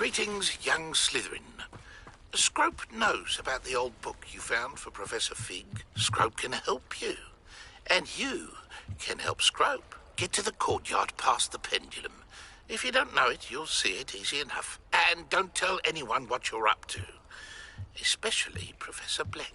Greetings, young Slytherin. Scrope knows about the old book you found for Professor Fig. Scrope can help you. And you can help Scrope get to the courtyard past the pendulum. If you don't know it, you'll see it easy enough. And don't tell anyone what you're up to. Especially Professor Black.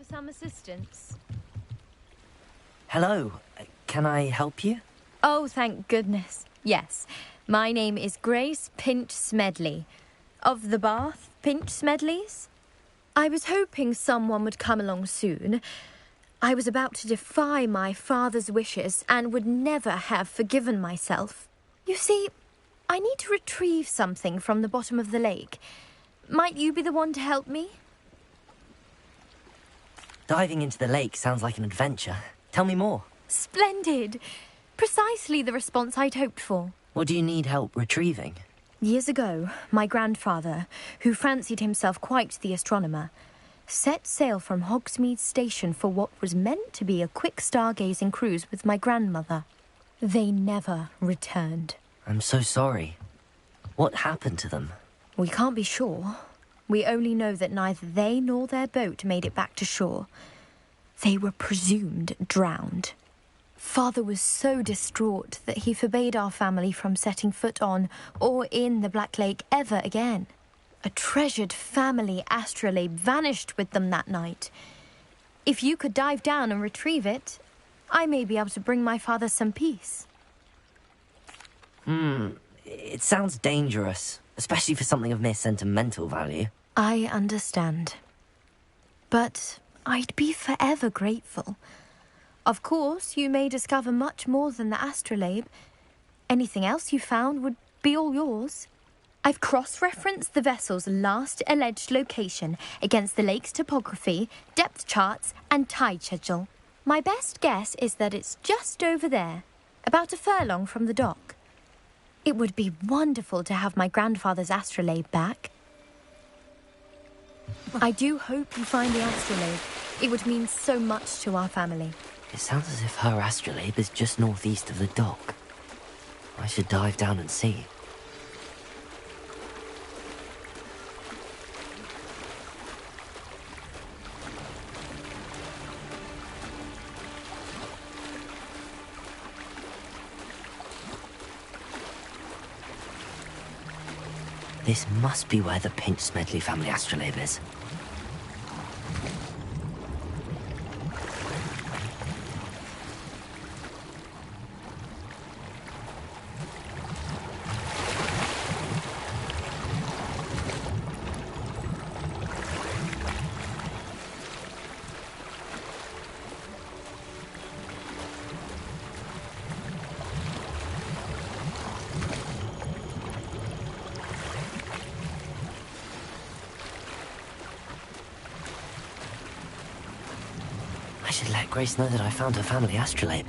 Some assistance. Hello, can I help you? Oh, thank goodness. Yes, my name is Grace Pinch Smedley, of the Bath Pinch Smedleys. I was hoping someone would come along soon. I was about to defy my father's wishes and would never have forgiven myself. You see, I need to retrieve something from the bottom of the lake. Might you be the one to help me? Diving into the lake sounds like an adventure. Tell me more. Splendid. Precisely the response I'd hoped for. What do you need help retrieving? Years ago, my grandfather, who fancied himself quite the astronomer, set sail from Hogsmeade Station for what was meant to be a quick stargazing cruise with my grandmother. They never returned. I'm so sorry. What happened to them? We can't be sure. We only know that neither they nor their boat made it back to shore. They were presumed drowned. Father was so distraught that he forbade our family from setting foot on or in the Black Lake ever again. A treasured family astrolabe vanished with them that night. If you could dive down and retrieve it, I may be able to bring my father some peace. It sounds dangerous, especially for something of mere sentimental value. I understand. But I'd be forever grateful. Of course, you may discover much more than the astrolabe. Anything else you found would be all yours. I've cross-referenced the vessel's last alleged location against the lake's topography, depth charts, and tide schedule. My best guess is that it's just over there, about a furlong from the dock. It would be wonderful to have my grandfather's astrolabe back. I do hope you find the astrolabe. It would mean so much to our family. It sounds as if her astrolabe is just northeast of the dock. I should dive down and see. This must be where the Pinch Smedley family astrolabe is. I should let Grace know that I found her family astrolabe.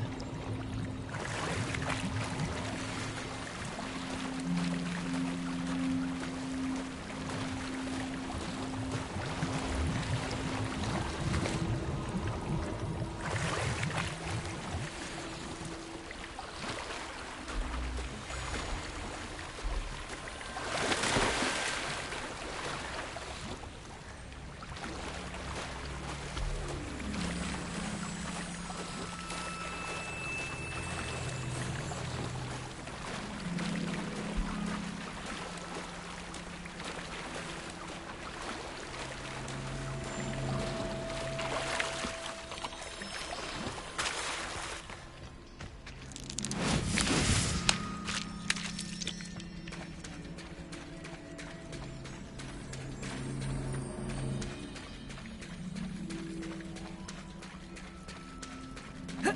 I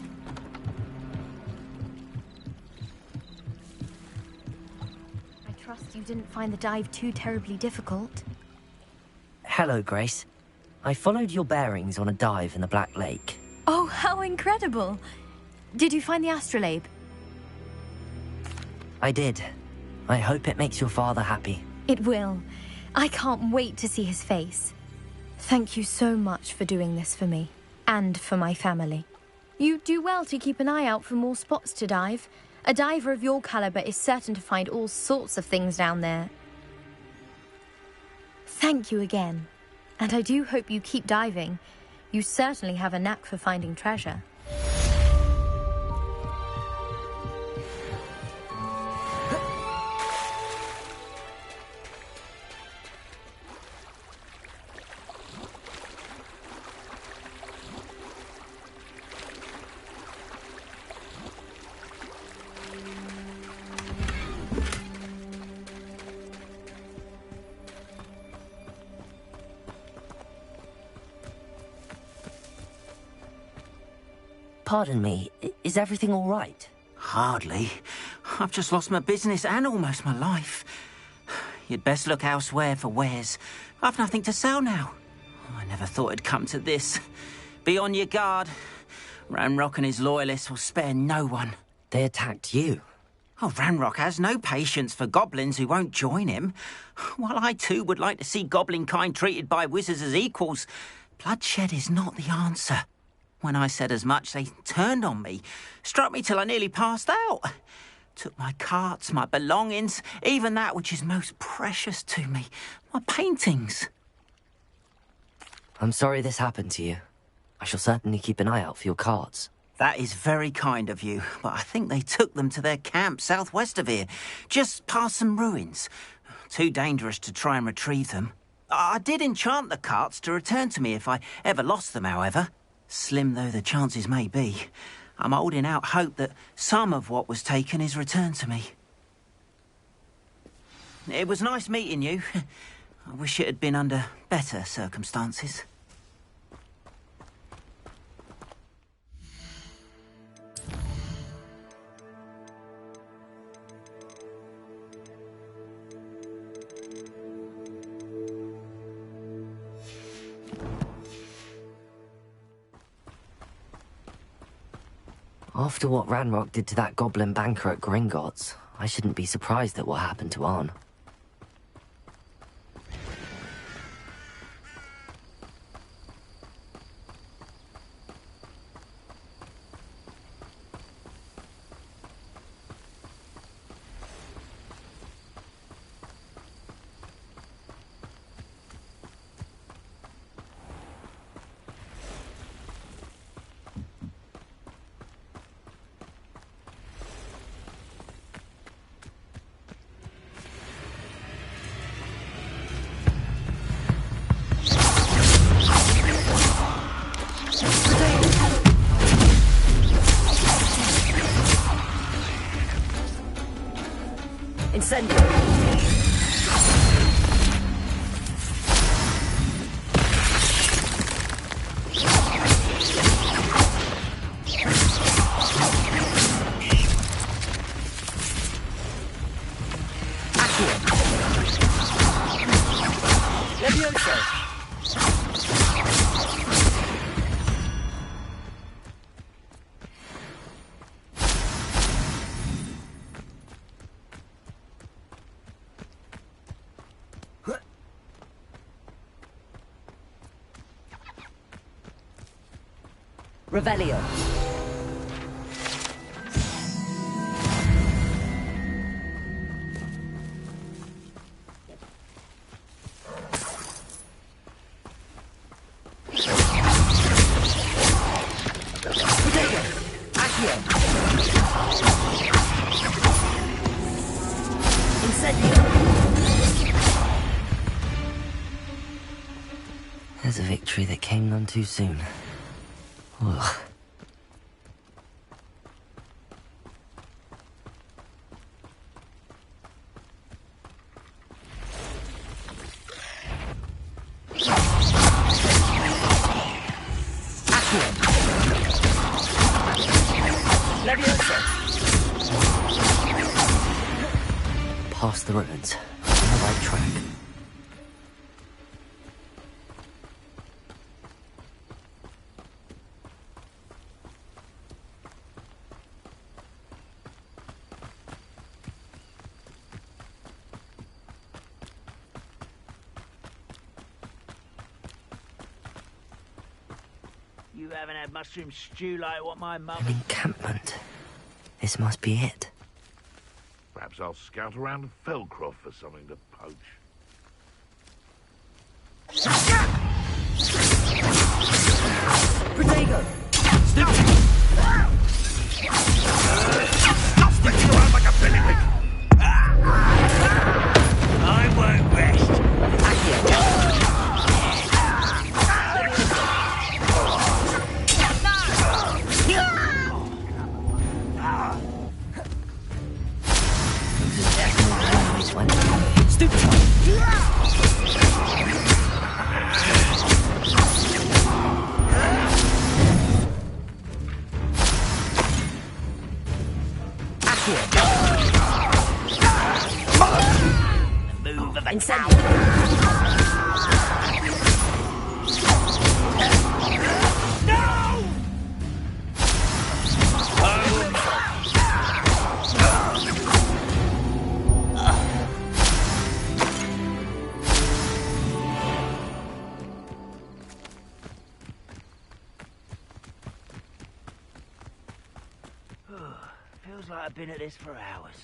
trust you didn't find the dive too terribly difficult. Hello, Grace. I followed your bearings on a dive in the Black Lake. Oh, how incredible! Did you find the astrolabe? I did. I hope it makes your father happy. It will. I can't wait to see his face. Thank you so much for doing this for me, and for my family. You do well to keep an eye out for more spots to dive. A diver of your caliber is certain to find all sorts of things down there. Thank you again. And I do hope you keep diving. You certainly have a knack for finding treasure. Pardon me, is everything all right? Hardly. I've just lost my business and almost my life. You'd best look elsewhere for wares. I've nothing to sell now. I never thought it'd come to this. Be on your guard. Ranrock and his loyalists will spare no one. They attacked you. Oh, Ranrock has no patience for goblins who won't join him. While I too would like to see goblin kind treated by wizards as equals, bloodshed is not the answer. When I said as much, they turned on me, struck me till I nearly passed out. Took my carts, my belongings, even that which is most precious to me, my paintings. I'm sorry this happened to you. I shall certainly keep an eye out for your carts. That is very kind of you, but I think they took them to their camp southwest of here, just past some ruins. Too dangerous to try and retrieve them. I did enchant the carts to return to me if I ever lost them, however. Slim though the chances may be, I'm holding out hope that some of what was taken is returned to me. It was nice meeting you. I wish it had been under better circumstances. After what Ranrock did to that goblin banker at Gringotts, I shouldn't be surprised at what happened to Arn. Incendio! Revelio. There's a victory that came none too soon. Ugh. Past the ruins. On the right track. You haven't had mushroom stew like what my mum... An encampment. This must be it. Perhaps I'll scout around Felcroft for something to poach. Protego! Stop sticking around like a bellywig! I won't rest. Feels like I've been at this for hours.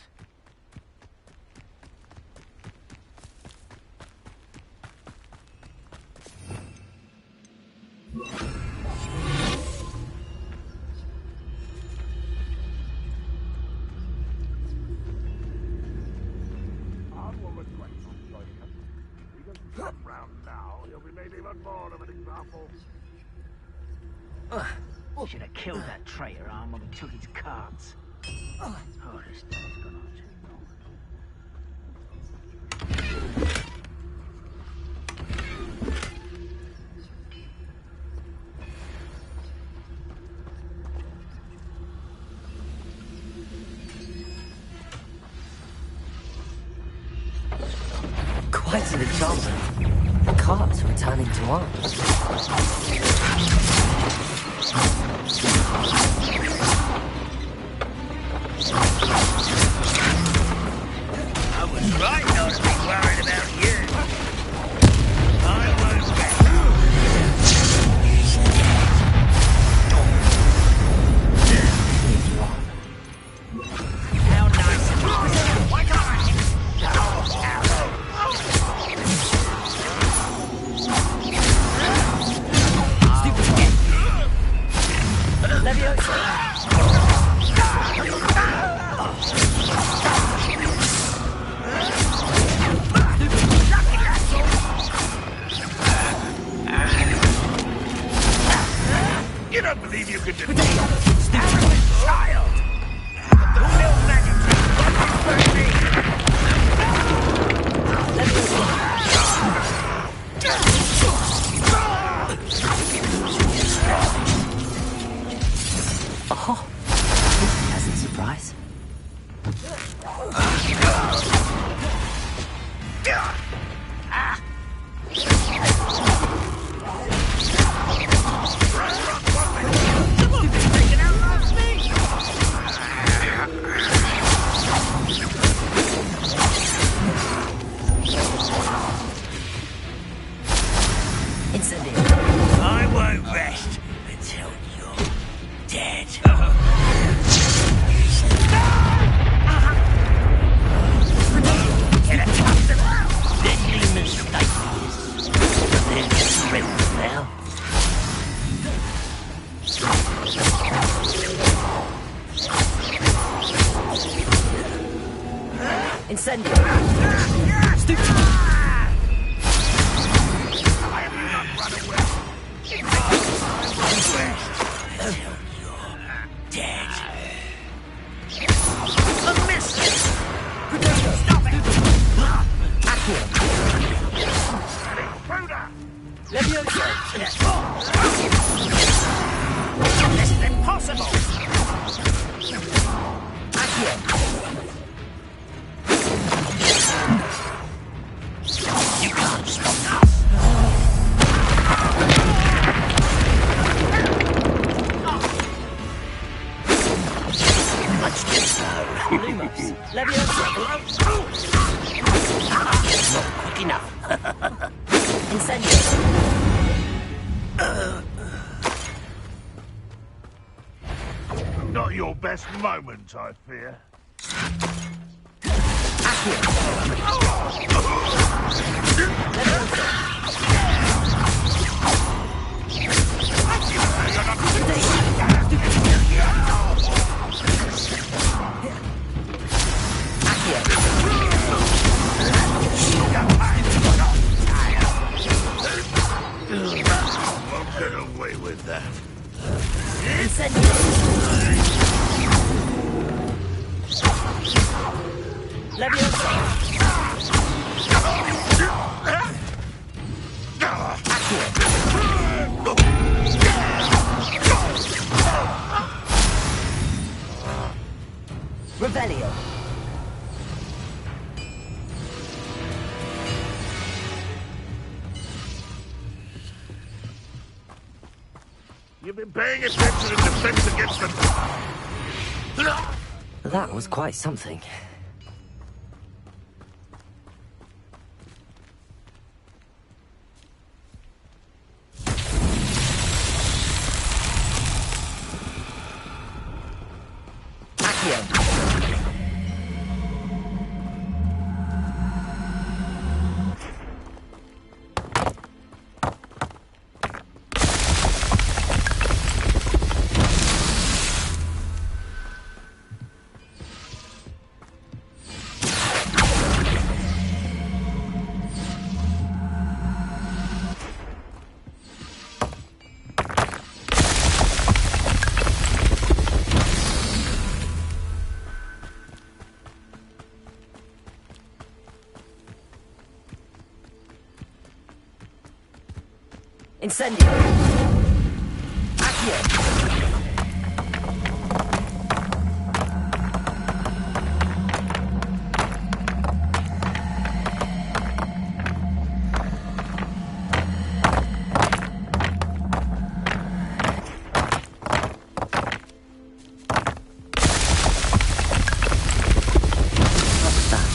Should have killed that traitor arm when we took his cards. Oh, this day's gone on too long. Quite an enchantment. The cards were turning to arms. I was right not to be worried about you. I won't get How nice of you. Why can't I? You don't believe you could do Arrogant child! Who knows magic tricks? What you me? Oh, this is a pleasant surprise. I won't rest until you're dead. Deadly mistake. They're just friends now. Incendio. Dead. A miss! Stop it! Leviosa! This is impossible! much too slow. Lumos, Leviosa. Not quick enough. Incendio. Not your best moment, I fear. Won't get away with that. Revelio. You've been paying attention in defense against them. That was quite something. Incendio. Accio. What's that?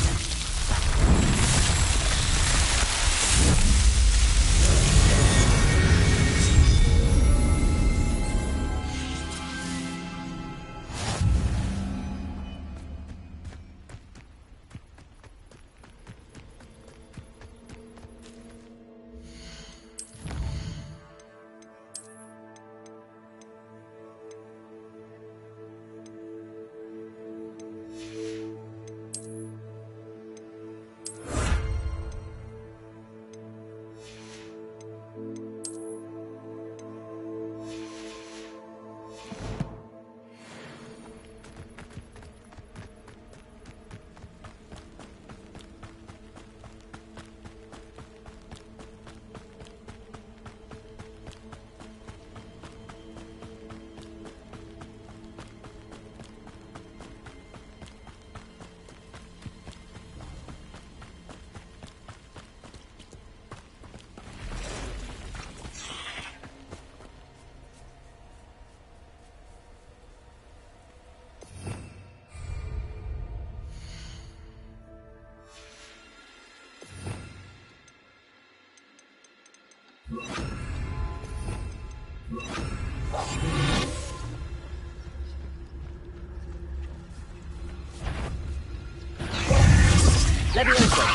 Leviosa.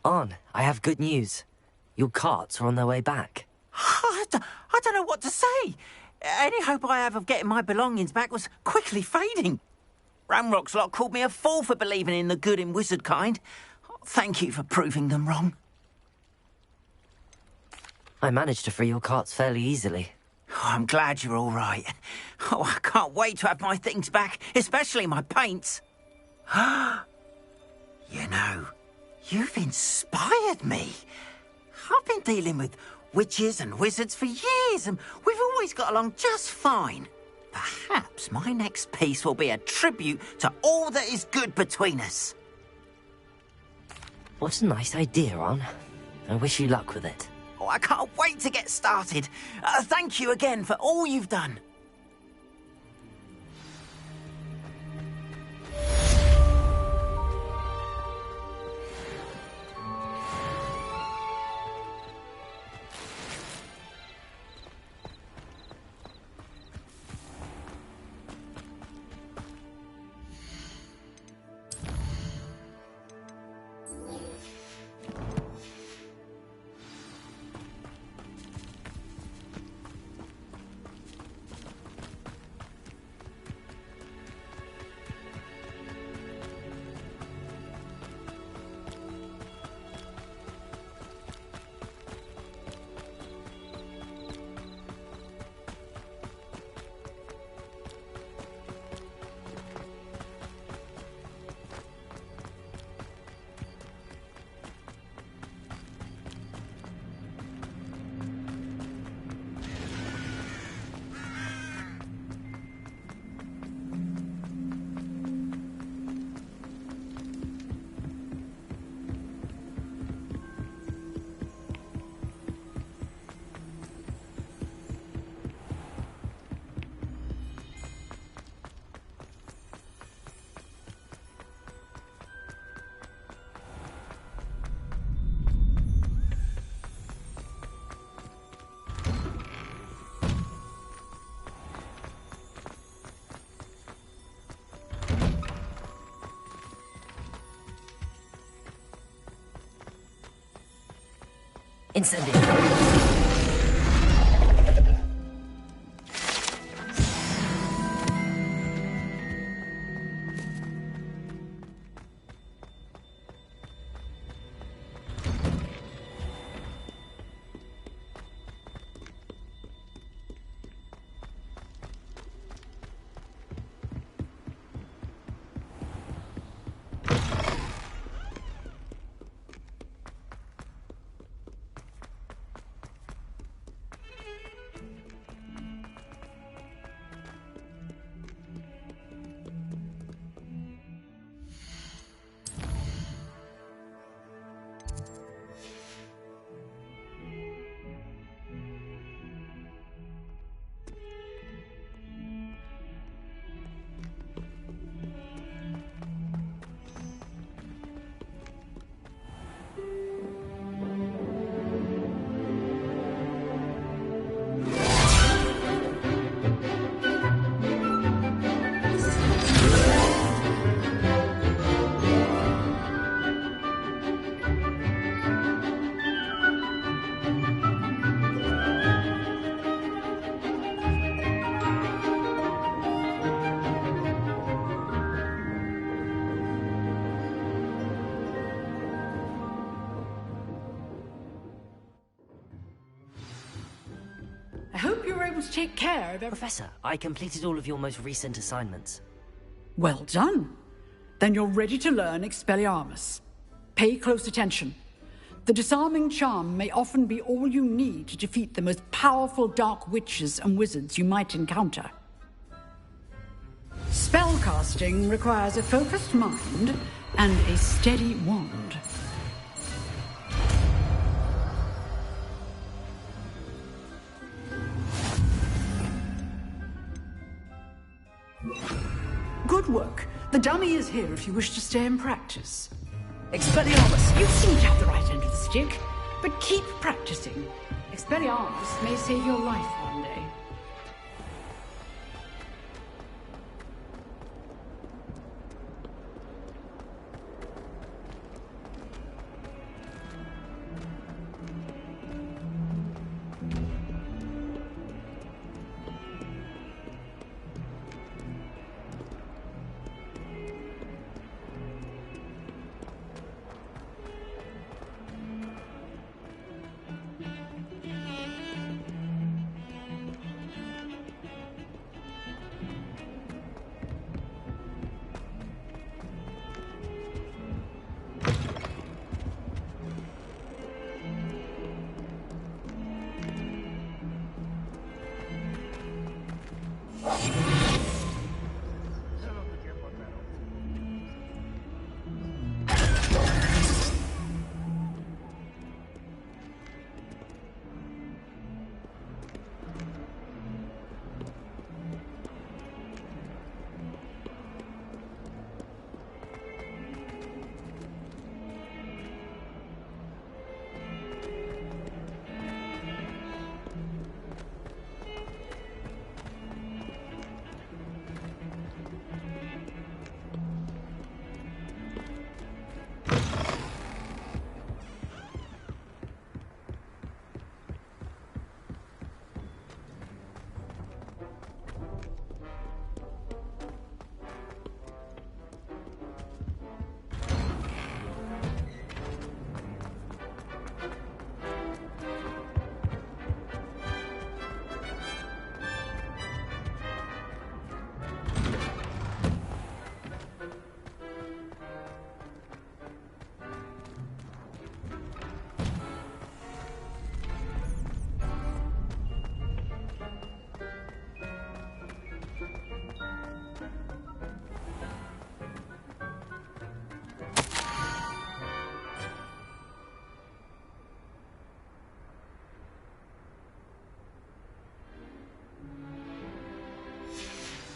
Arn, I have good news. Your carts are on their way back. I don't know what to say. Any hope I have of getting my belongings back was quickly fading. Ramrock's lot called me a fool for believing in the good in wizard kind. Thank you for proving them wrong. I managed to free your carts fairly easily. Oh, I'm glad you're all right. Oh, I can't wait to have my things back, especially my paints. You know, you've inspired me. I've been dealing with witches and wizards for years, and we've always got along just fine. Perhaps my next piece will be a tribute to all that is good between us. What a nice idea, Arn. I wish you luck with it. Oh, I can't wait to get started. Thank you again for all you've done. Incendio. I hope you're able to take care of everything. Professor, I completed all of your most recent assignments. Well done. Then you're ready to learn Expelliarmus. Pay close attention. The disarming charm may often be all you need to defeat the most powerful dark witches and wizards you might encounter. Spellcasting requires a focused mind and a steady wand. Good work. The dummy is here if you wish to stay and practice. Expelliarmus, you seem to have the right end of the stick, but keep practicing. Expelliarmus may save your life one day.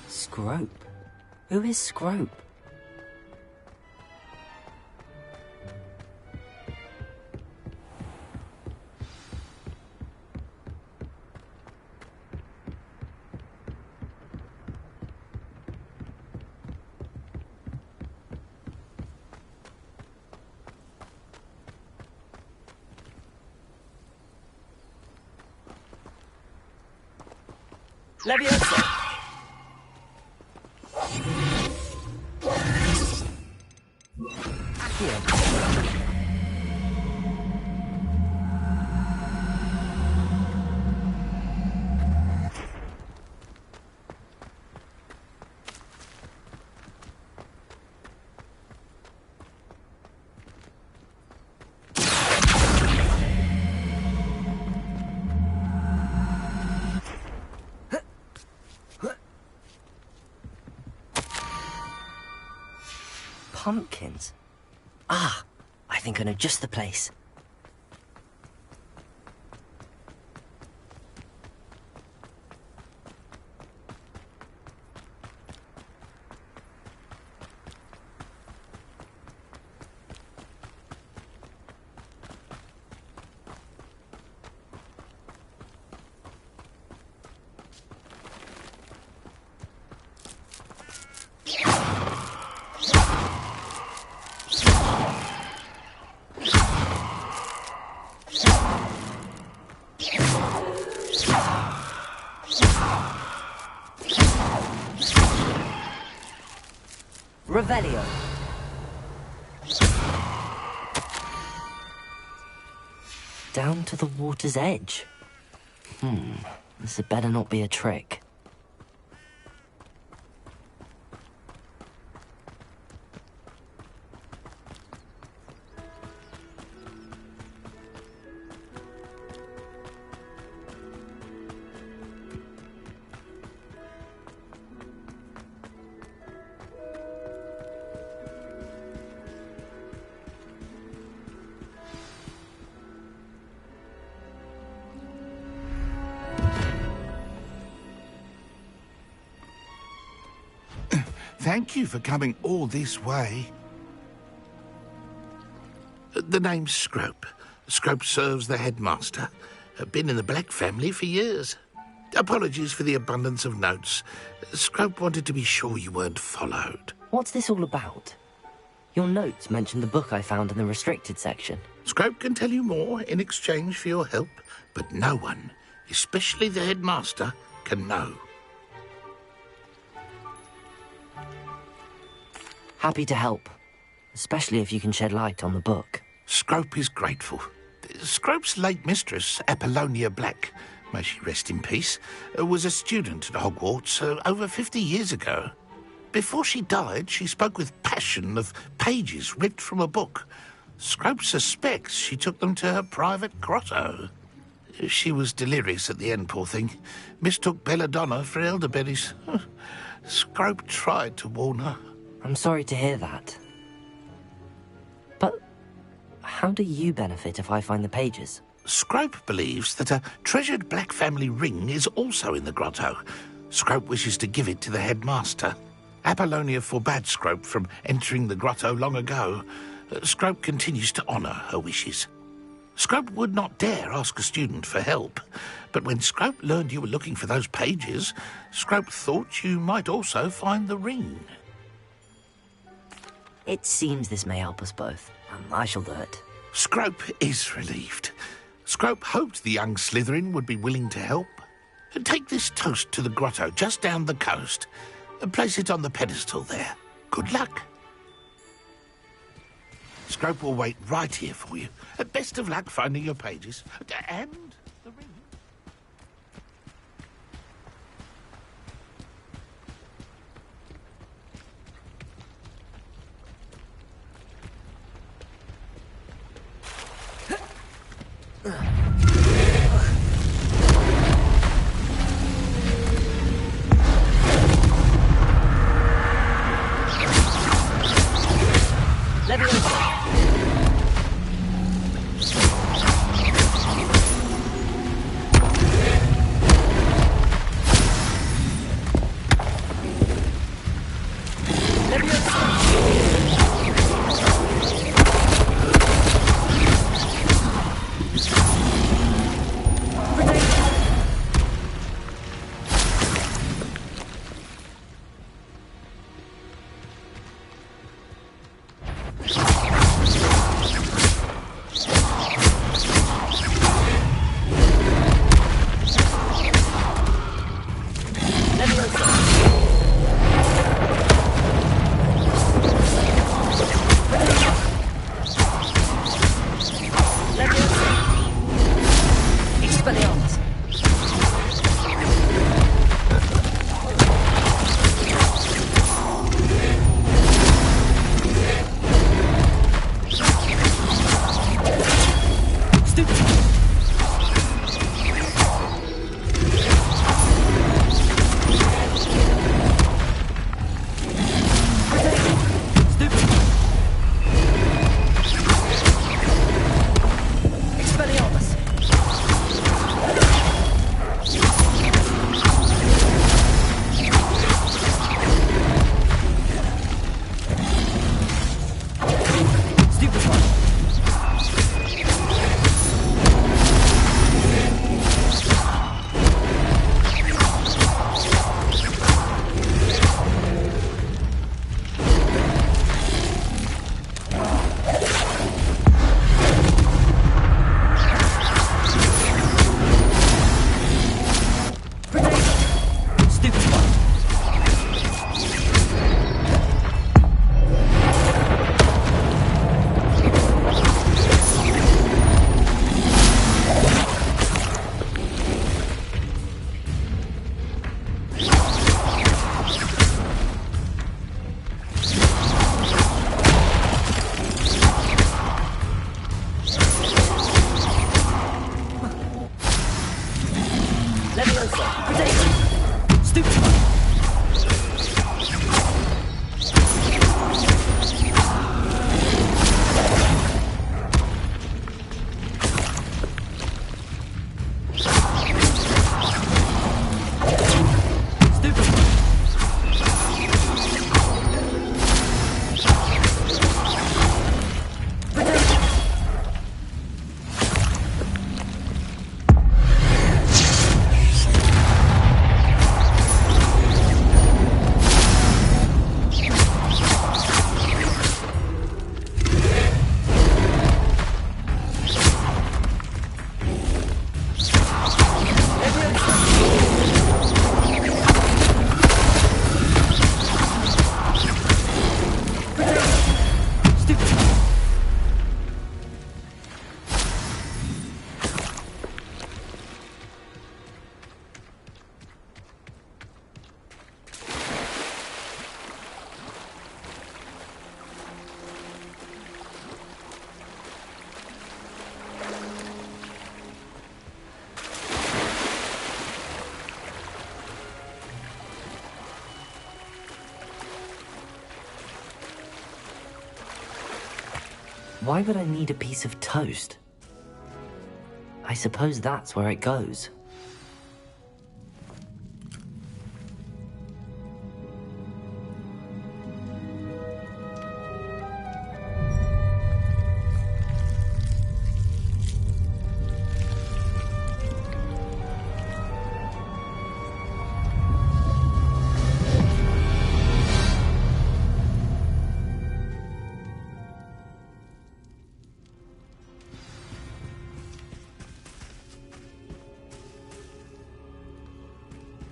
Scrope? Who is Scrope? Leviosa! Pumpkins? Ah, I think I know just the place. Revelio. Down to the water's edge. This had better not be a trick. Thank you for coming all this way. The name's Scrope. Scrope serves the headmaster. Been in the Black family for years. Apologies for the abundance of notes. Scrope wanted to be sure you weren't followed. What's this all about? Your notes mentioned the book I found in the restricted section. Scrope can tell you more in exchange for your help, but no one, especially the headmaster, can know. Happy to help, especially if you can shed light on the book. Scrope is grateful. Scrope's late mistress, Apollonia Black, may she rest in peace, was a student at Hogwarts over 50 years ago. Before she died, she spoke with passion of pages ripped from a book. Scrope suspects she took them to her private grotto. She was delirious at the end, poor thing. Mistook belladonna for elderberries. Scrope tried to warn her. I'm sorry to hear that. But how do you benefit if I find the pages? Scrope believes that a treasured black family ring is also in the grotto. Scrope wishes to give it to the headmaster. Apollonia forbade Scrope from entering the grotto long ago. Scrope continues to honour her wishes. Scrope would not dare ask a student for help, but when Scrope learned you were looking for those pages, Scrope thought you might also find the ring. It seems this may help us both. I shall do it. Scrope is relieved. Scrope hoped the young Slytherin would be willing to help. Take this toast to the grotto just down the coast and place it on the pedestal there. Good luck. Scrope will wait right here for you. Best of luck finding your pages. And the ring. Why would I need a piece of toast? I suppose that's where it goes.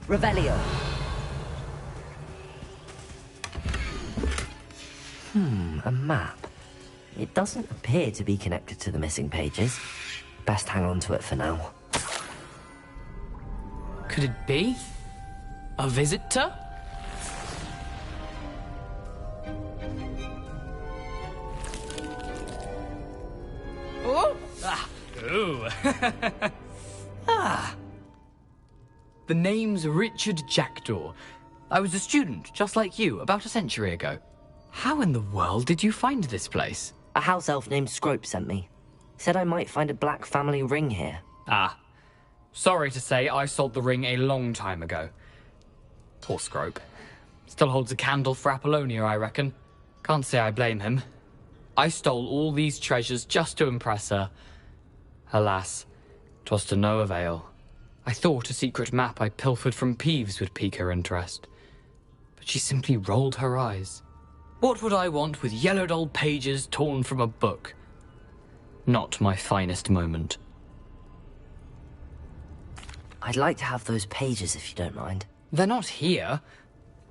Revelio. A map. It doesn't appear to be connected to the missing pages. Best hang on to it for now. Could it be? A visitor? Oh! Ah! Ooh! Ah! The name's Richard Jackdaw. I was a student, just like you, about a century ago. How in the world did you find this place? A house elf named Scrope sent me. Said I might find a black family ring here. Ah. Sorry to say, I sold the ring a long time ago. Poor Scrope. Still holds a candle for Apollonia, I reckon. Can't say I blame him. I stole all these treasures just to impress her. Alas, 'twas to no avail. I thought a secret map I pilfered from Peeves would pique her interest. But she simply rolled her eyes. What would I want with yellowed old pages torn from a book? Not my finest moment. I'd like to have those pages if you don't mind. They're not here.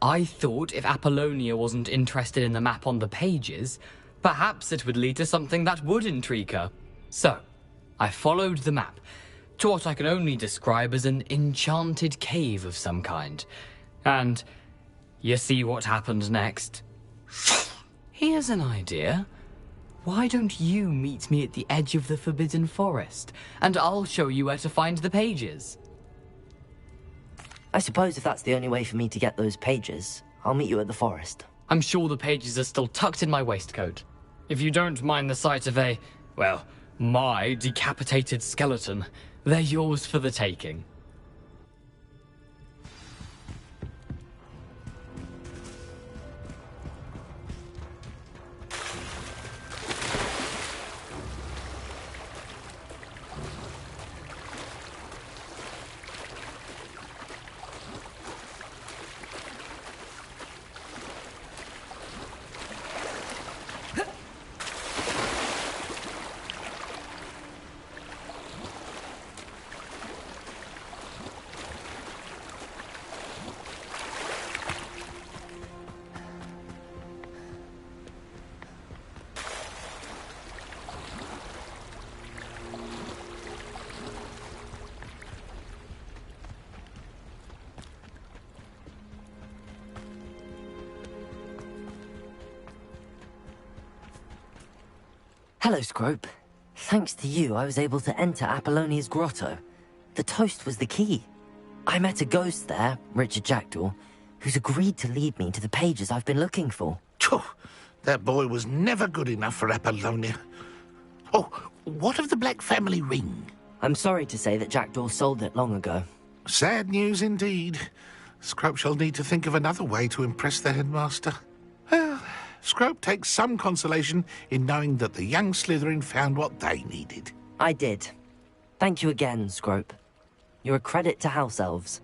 I thought if Apollonia wasn't interested in the map on the pages, perhaps it would lead to something that would intrigue her. So, I followed the map to what I can only describe as an enchanted cave of some kind. And you see what happened next? Here's an idea. Why don't you meet me at the edge of the Forbidden Forest, and I'll show you where to find the pages? I suppose if that's the only way for me to get those pages, I'll meet you at the forest. I'm sure the pages are still tucked in my waistcoat. If you don't mind the sight of my decapitated skeleton, they're yours for the taking. Hello, Scrope. Thanks to you, I was able to enter Apollonia's grotto. The toast was the key. I met a ghost there, Richard Jackdaw, who's agreed to lead me to the pages I've been looking for. Phew, that boy was never good enough for Apollonia. Oh, what of the Black family ring? I'm sorry to say that Jackdaw sold it long ago. Sad news indeed. Scrope shall need to think of another way to impress the headmaster. Well, Scrope takes some consolation in knowing that the young Slytherin found what they needed. I did. Thank you again, Scrope. You're a credit to house elves.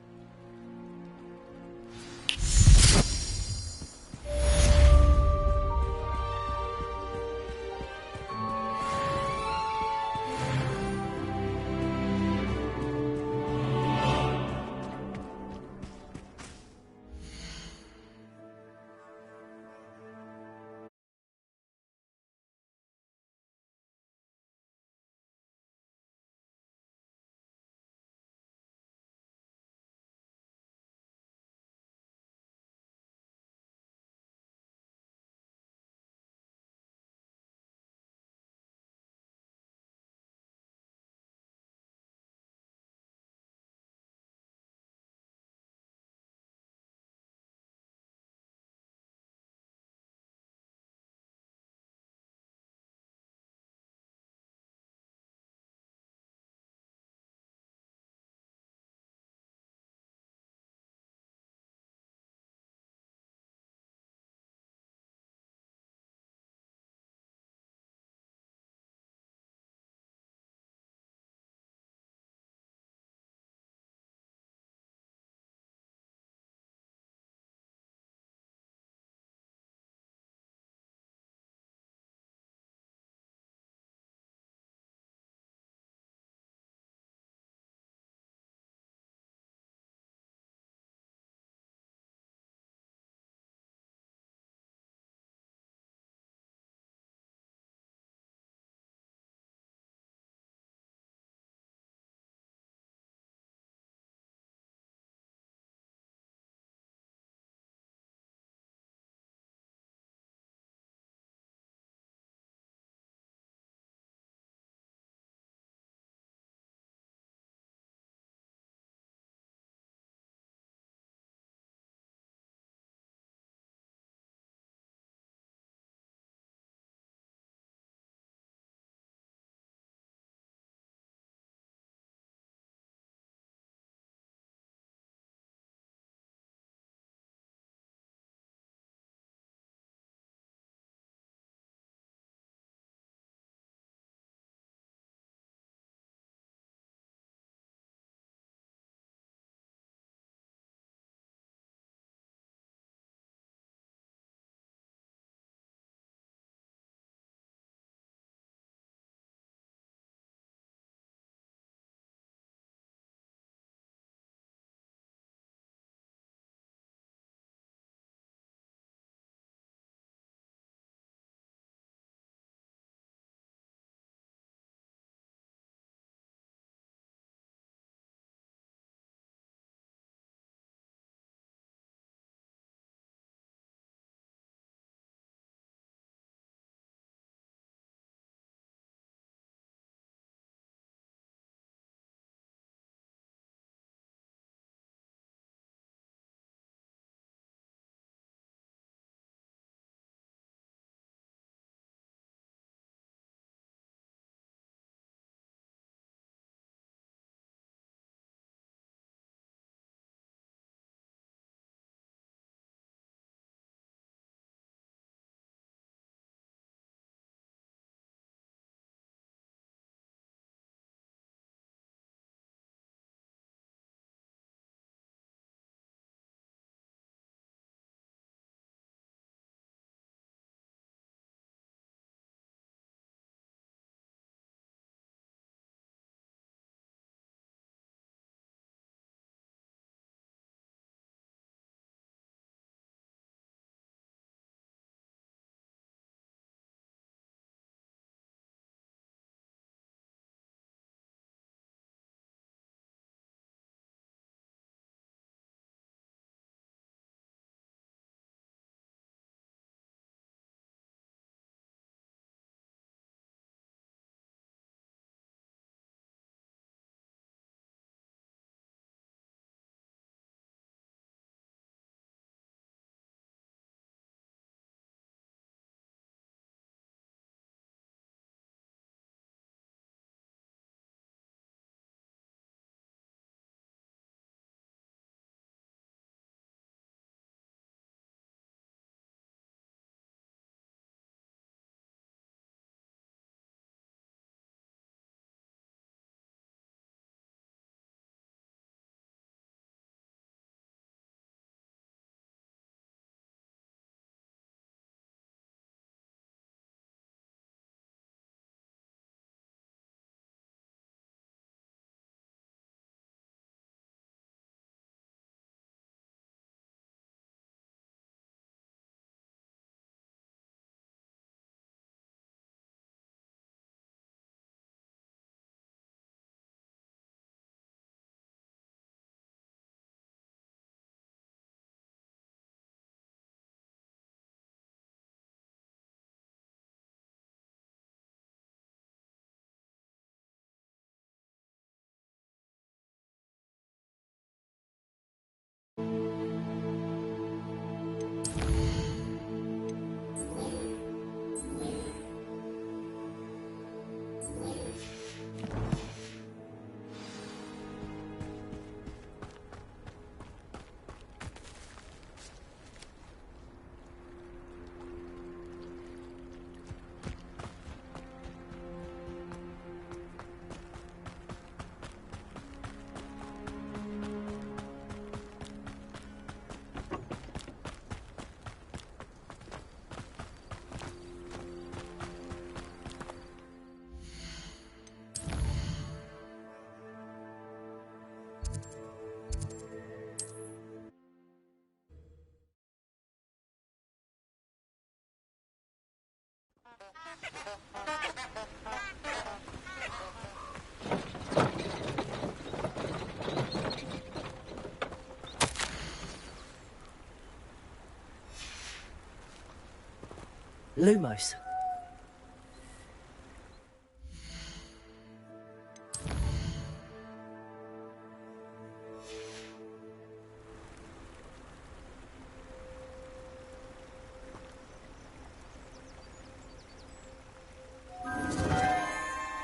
Lumos.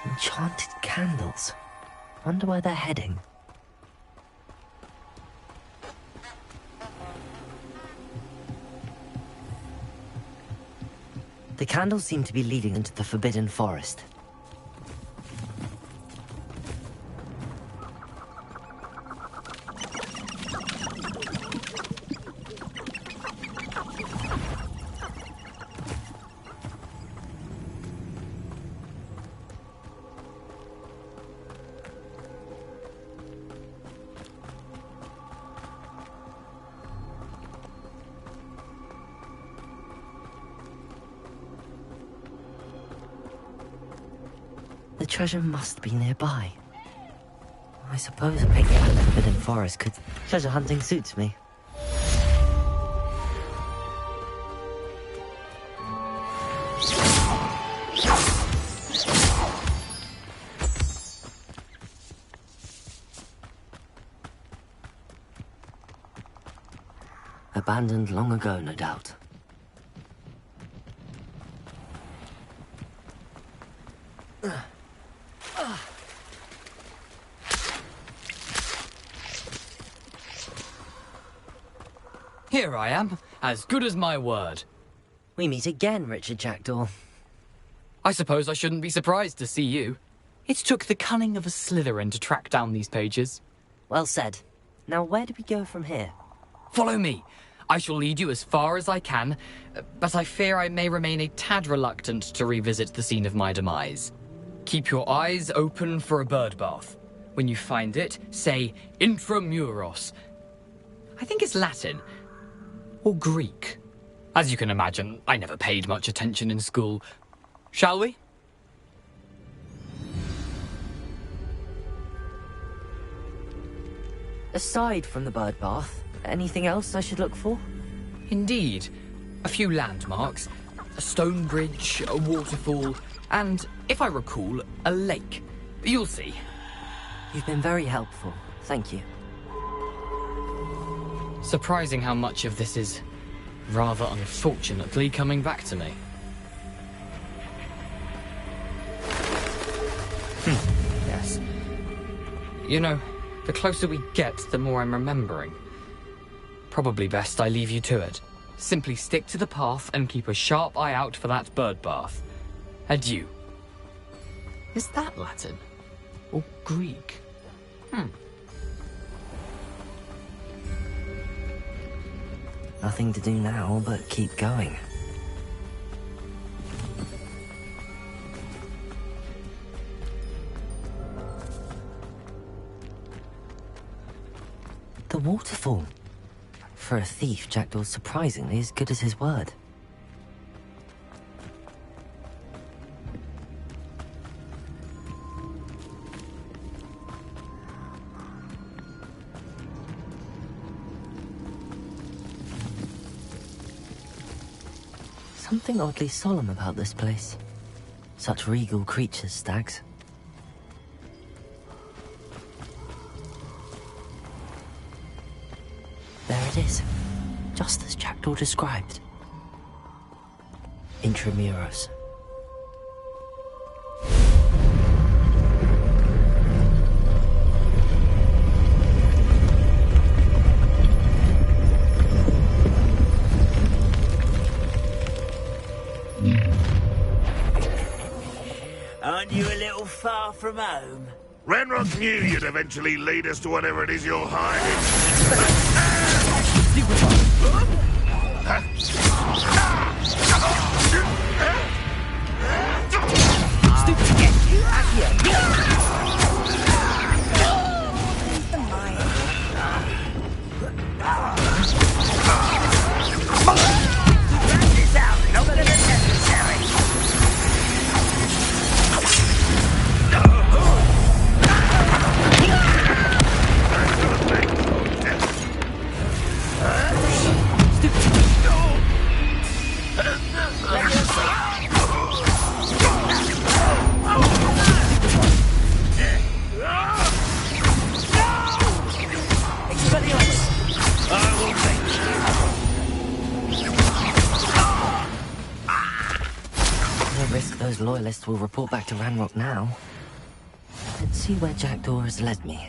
Enchanted candles. Wonder where they're heading. The candles seem to be leading into the Forbidden Forest. The treasure must be nearby. I suppose picking up the Forbidden Forest could... Treasure hunting suits me. Abandoned long ago, no doubt. Here I am, as good as my word. We meet again, Richard Jackdaw. I suppose I shouldn't be surprised to see you. It took the cunning of a Slytherin to track down these pages. Well said. Now where do we go from here? Follow me. I shall lead you as far as I can, but I fear I may remain a tad reluctant to revisit the scene of my demise. Keep your eyes open for a bird bath. When you find it, say intramuros. I think it's Latin. Or Greek. As you can imagine, I never paid much attention in school. Shall we? Aside from the bird bath, anything else I should look for? Indeed. A few landmarks, a stone bridge, a waterfall, and, if I recall, a lake. You'll see. You've been very helpful. Thank you. Surprising how much of this is, rather unfortunately, coming back to me. Yes. You know, the closer we get, the more I'm remembering. Probably best I leave you to it. Simply stick to the path and keep a sharp eye out for that bird bath. Adieu. Is that Latin? Or Greek? Nothing to do now but keep going. The waterfall. For a thief, Jackdaw's surprisingly as good as his word. Something oddly solemn about this place. Such regal creatures, stags. There it is, just as Jackdaw described. Intramuros. Aren't you a little far from home? Renrock knew you'd eventually lead us to whatever it is you're hiding. Stupid, get you out here! This out, not gonna necessary. those loyalists will report back to Ranrock now. Let's see where Jackdaw has led me.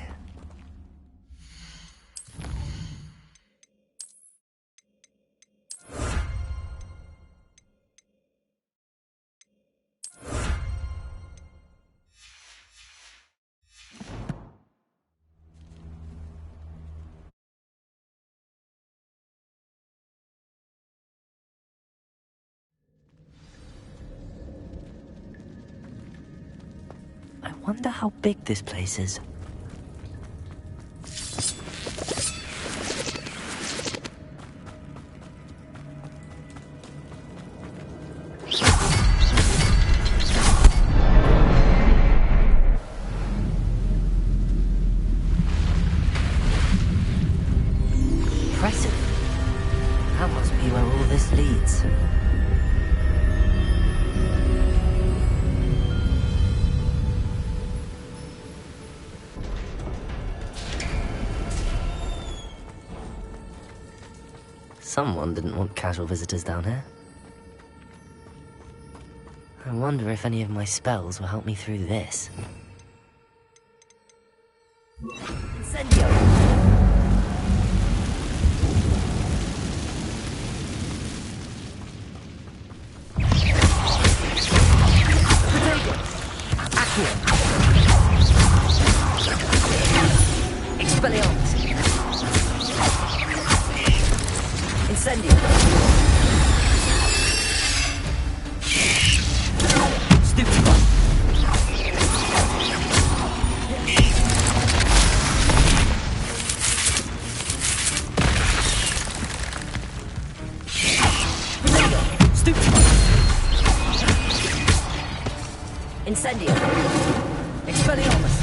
I wonder how big this place is. Impressive. That must be where all this leads. Someone didn't want casual visitors down here. I wonder if any of my spells will help me through this. Incendio! Expelliarmus! Incendio! Stupefy! Stupefy! Incendio! Expelliarmus!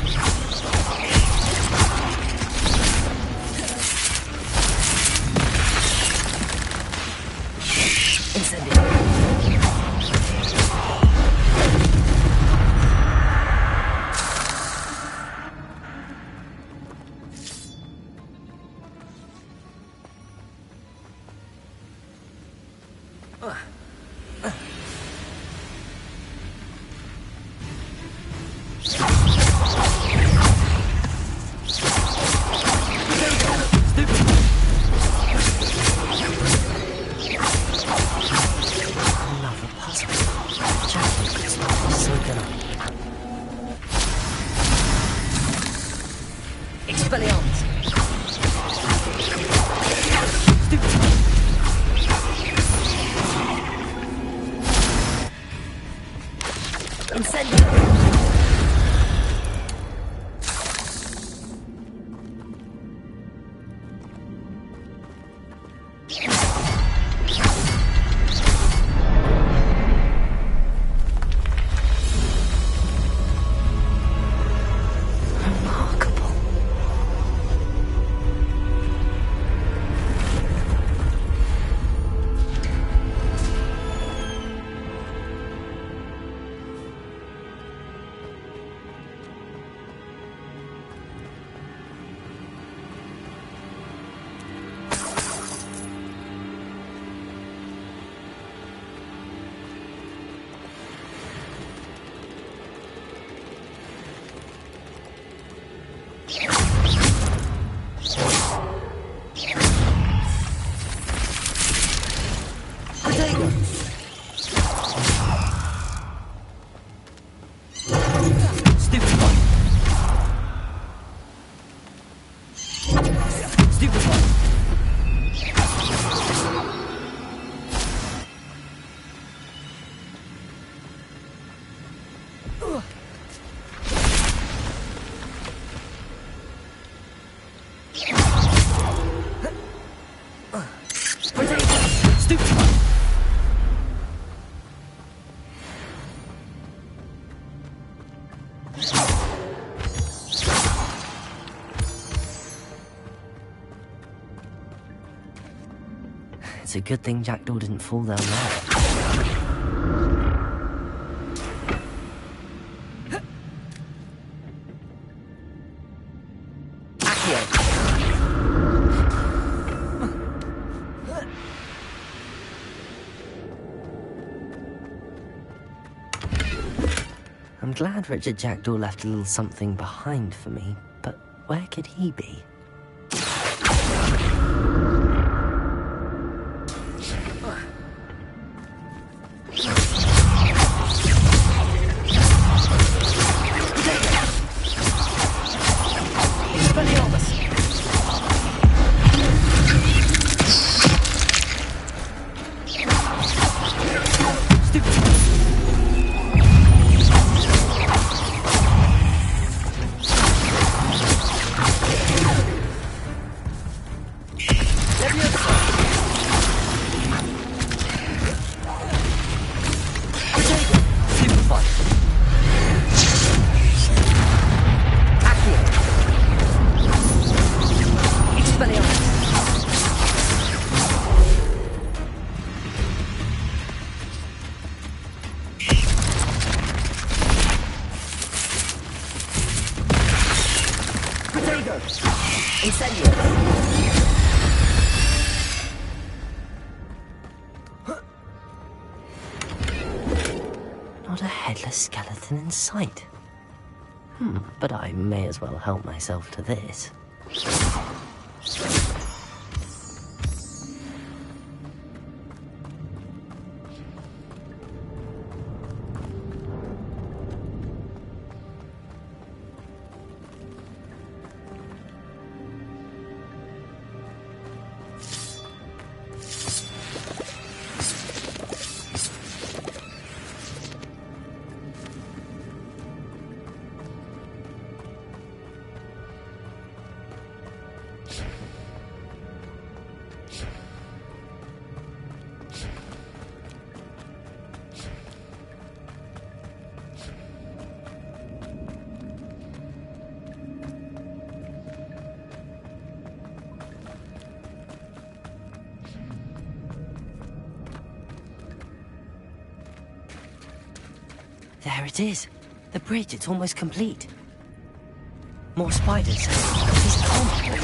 It's a good thing Jackdaw didn't fall down there. I'm glad Richard Jackdaw left a little something behind for me, but where could he be? Not a headless skeleton in sight. But I may as well help myself to this. There it is. The bridge, it's almost complete. More spiders. He's gone.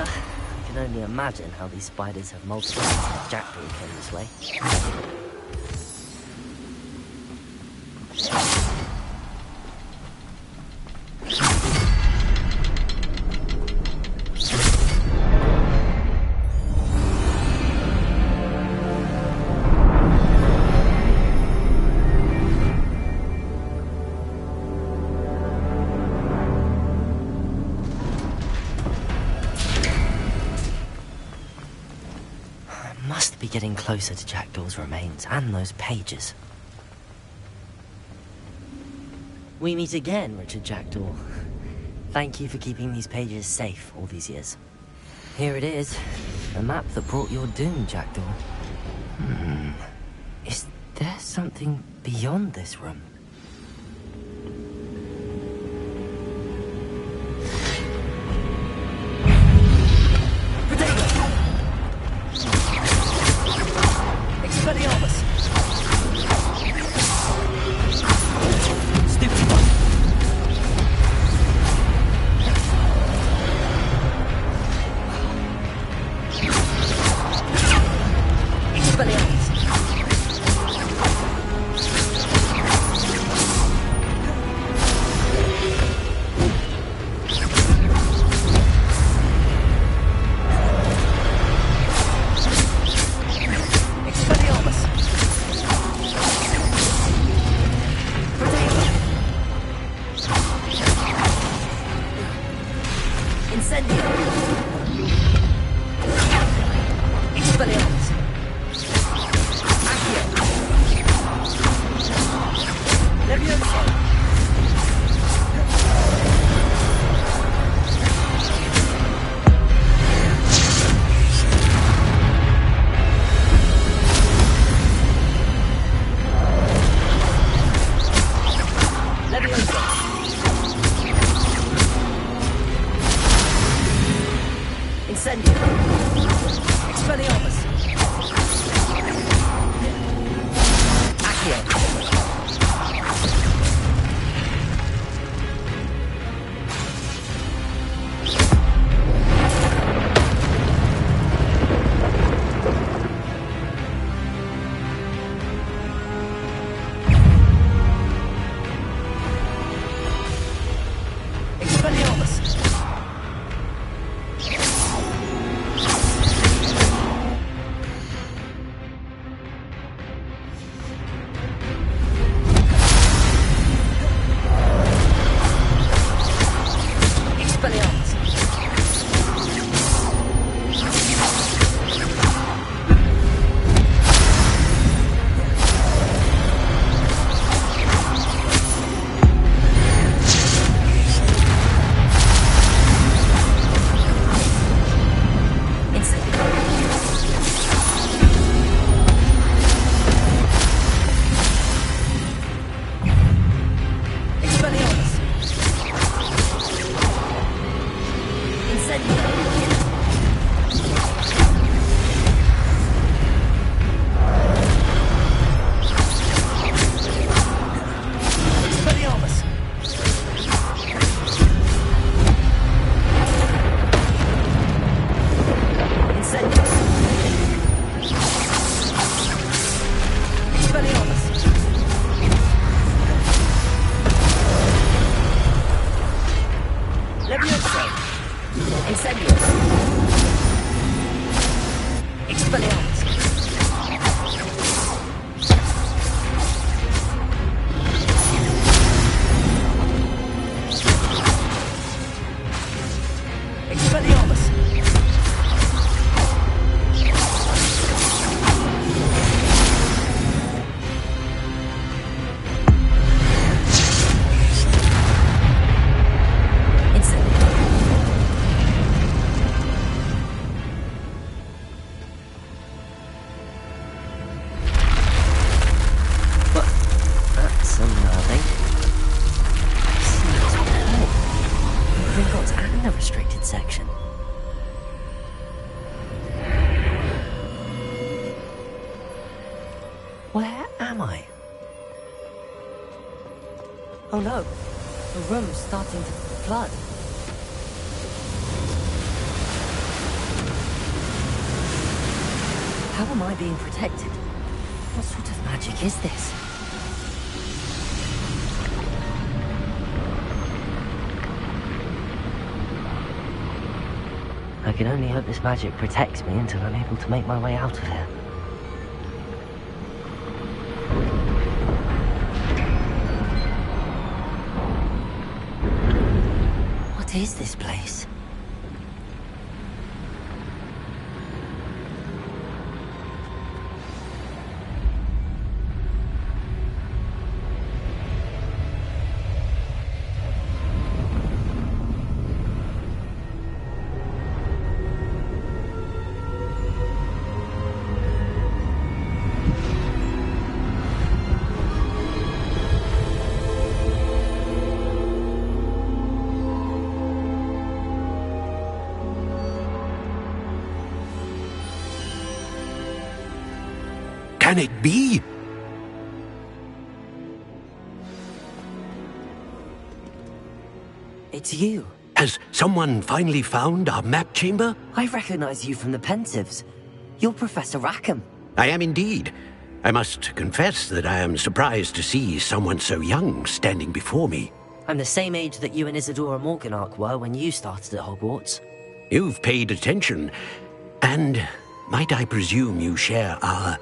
I can only imagine how these spiders have multiplied since Jackdaw came this way. Must be getting closer to Jackdaw's remains and those pages. We meet again, Richard Jackdaw. Thank you for keeping these pages safe all these years. Here it is, the map that brought your doom, Jackdaw. Is there something beyond this room? Expelliarmus! Oh no, the room's starting to flood. am I being protected? What sort of magic is this? I can only hope this magic protects me until I'm able to make my way out of here. What is this place? Can it be? It's you. Has someone finally found our map chamber? I recognize you from the Pensives. You're Professor Rackham. I am indeed. I must confess that I am surprised to see someone so young standing before me. I'm the same age that you and Isadora Morganach were when you started at Hogwarts. You've paid attention, and might I presume you share our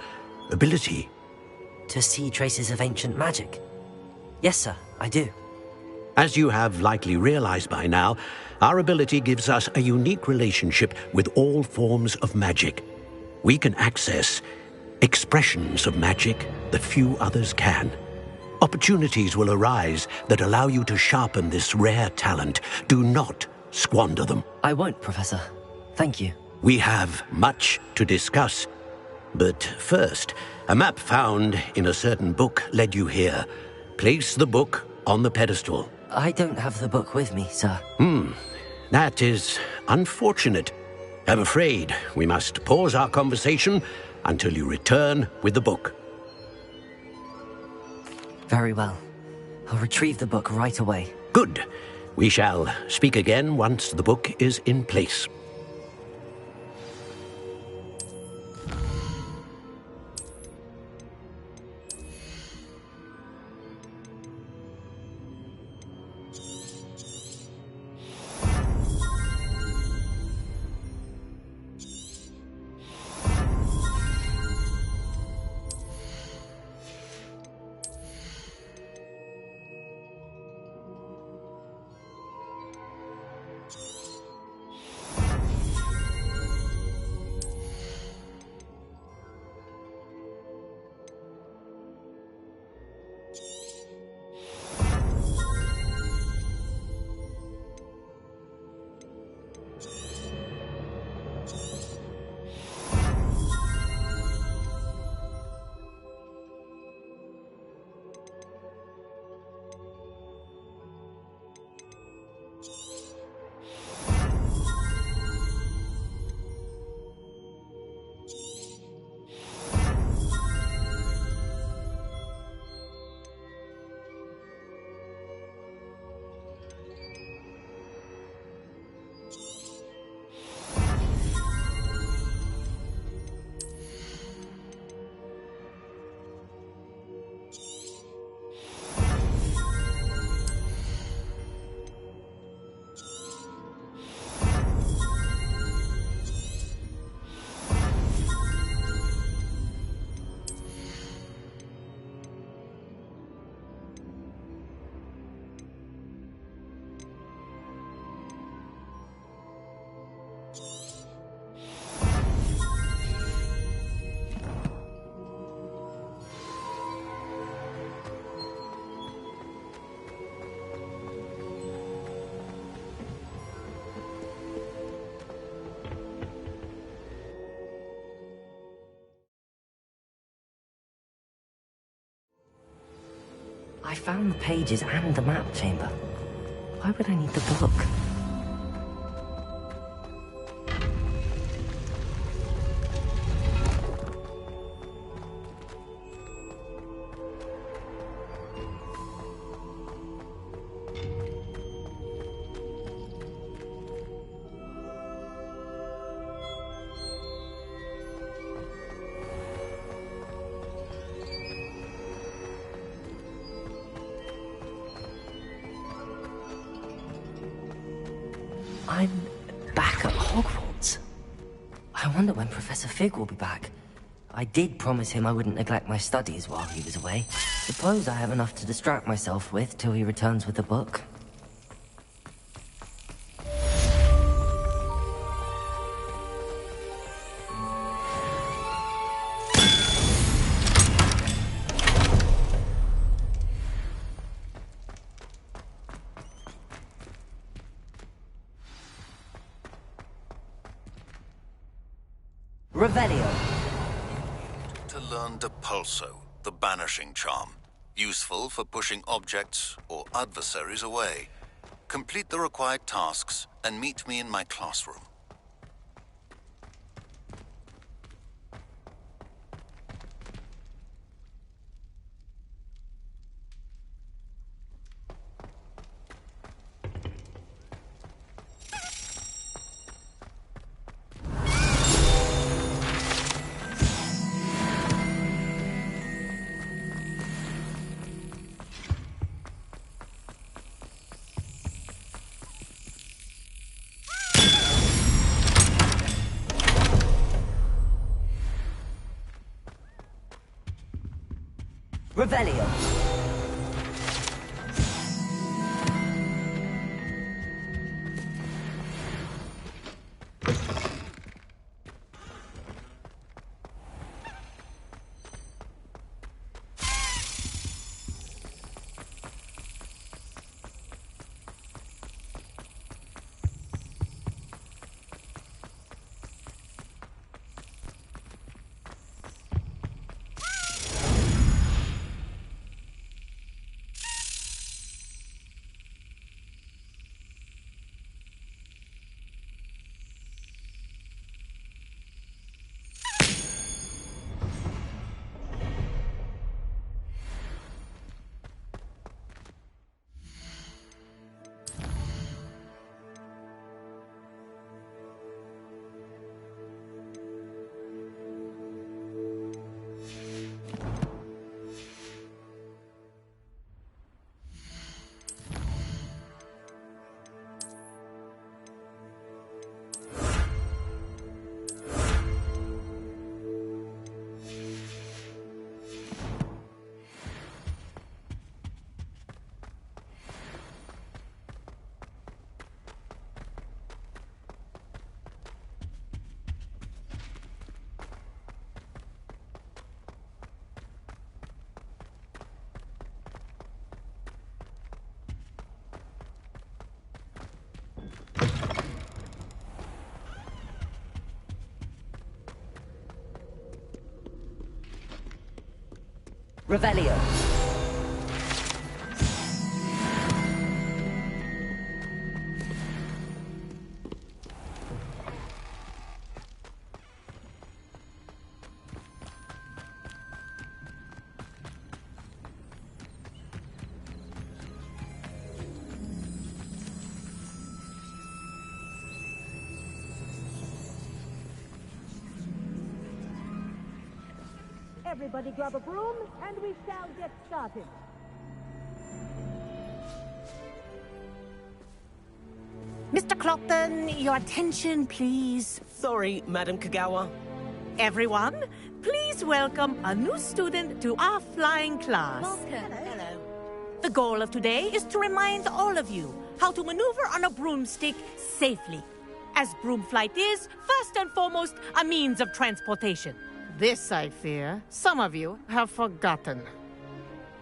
ability? To see traces of ancient magic? Yes, sir, I do. As you have likely realized by now, our ability gives us a unique relationship with all forms of magic. We can access expressions of magic that few others can. Opportunities will arise that allow you to sharpen this rare talent. Do not squander them. I won't, Professor. Thank you. We have much to discuss. But first, a map found in a certain book led you here. Place the book on the pedestal. I don't have the book with me, sir. That is unfortunate. I'm afraid we must pause our conversation until you return with the book. Very well. I'll retrieve the book right away. Good. We shall speak again once the book is in place. I found the pages and the map chamber. Why would I need the book? I wonder when Professor Fig will be back. I did promise him I wouldn't neglect my studies while he was away. Suppose I have enough to distract myself with till he returns with the book. Revelio. To learn Depulso, the banishing charm. Useful for pushing objects or adversaries away. Complete the required tasks and meet me in my classroom. Revelio. Revelio. Everybody grab a broom, and we shall get started. Mr. Clopton, your attention, please. Sorry, Madam Kagawa. Everyone, please welcome a new student to our flying class. Hello. The goal of today is to remind all of you how to maneuver on a broomstick safely, as broom flight is, first and foremost, a means of transportation. This, I fear, some of you have forgotten.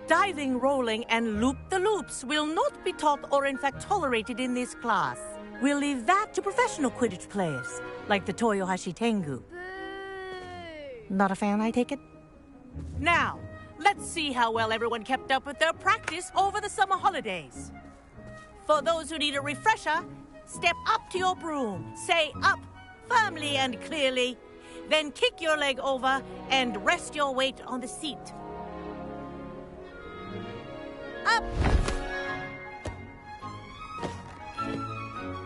Diving, rolling, and loop-the-loops will not be taught or in fact tolerated in this class. We'll leave that to professional Quidditch players, like the Toyohashi Tengu. Not a fan, I take it? Now, let's see how well everyone kept up with their practice over the summer holidays. For those who need a refresher, step up to your broom, say up, firmly and clearly, then kick your leg over and rest your weight on the seat. Up!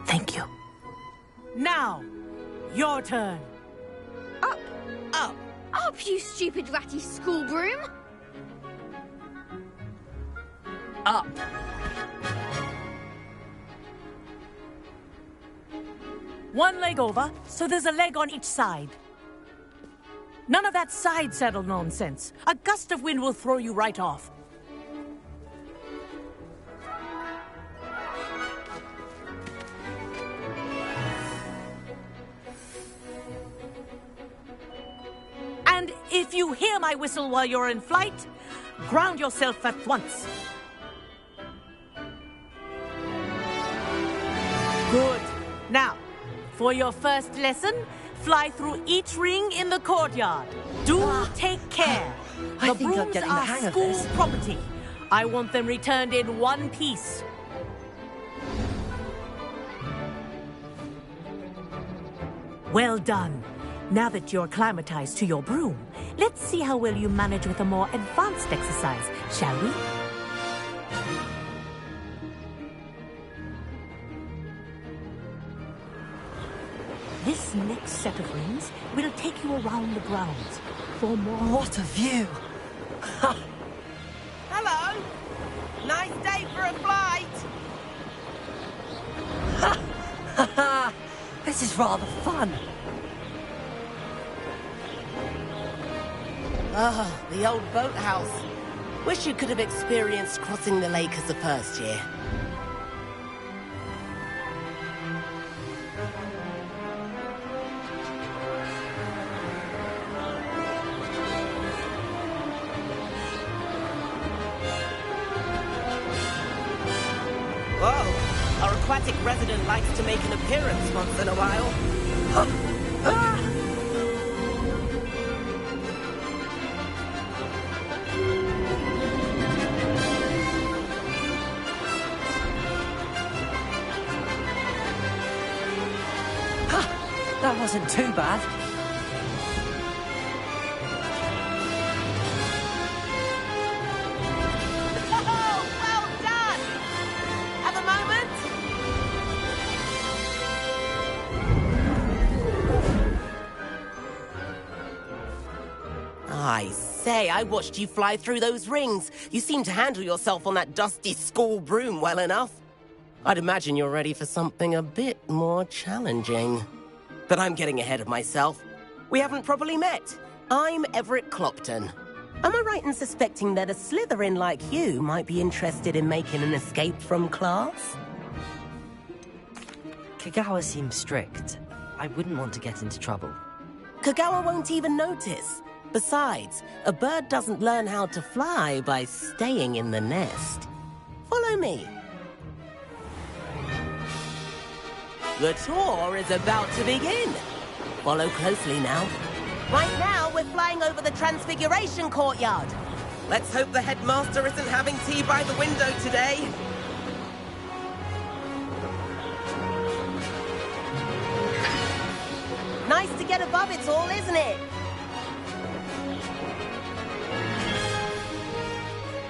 Thank you. Now, your turn. Up! Up! Up, you stupid ratty school broom! Up. One leg over, so there's a leg on each side. None of that side saddle nonsense. A gust of wind will throw you right off. And if you hear my whistle while you're in flight, ground yourself at once. Good. Now, for your first lesson, fly through each ring in the courtyard. Do take care. I The think I'm brooms getting the are hang of school this. property. I want them returned in one piece. Well done. Now that you're acclimatized to your broom, let's see how well you manage with a more advanced exercise, shall we? This next set of rings will take you around the grounds for more... What a view! Hello. Nice day for a flight. This is rather fun. Oh, the old boathouse. Wish you could have experienced crossing the lake as a first year. Whoa, our aquatic resident likes to make an appearance once in a while. That wasn't too bad. Oh, well done! Have a moment? I say, I watched you fly through those rings. You seem to handle yourself on that dusty school broom well enough. I'd imagine you're ready for something a bit more challenging. But I'm getting ahead of myself. We haven't properly met. I'm Everett Clopton. Am I right in suspecting that a Slytherin like you might be interested in making an escape from class? Kagawa seems strict. I wouldn't want to get into trouble. Kagawa won't even notice. Besides, a bird doesn't learn how to fly by staying in the nest. Follow me. The tour is about to begin. Follow closely now. Right now, we're flying over the Transfiguration Courtyard. Let's hope the headmaster isn't having tea by the window today. Nice to get above it all, isn't it?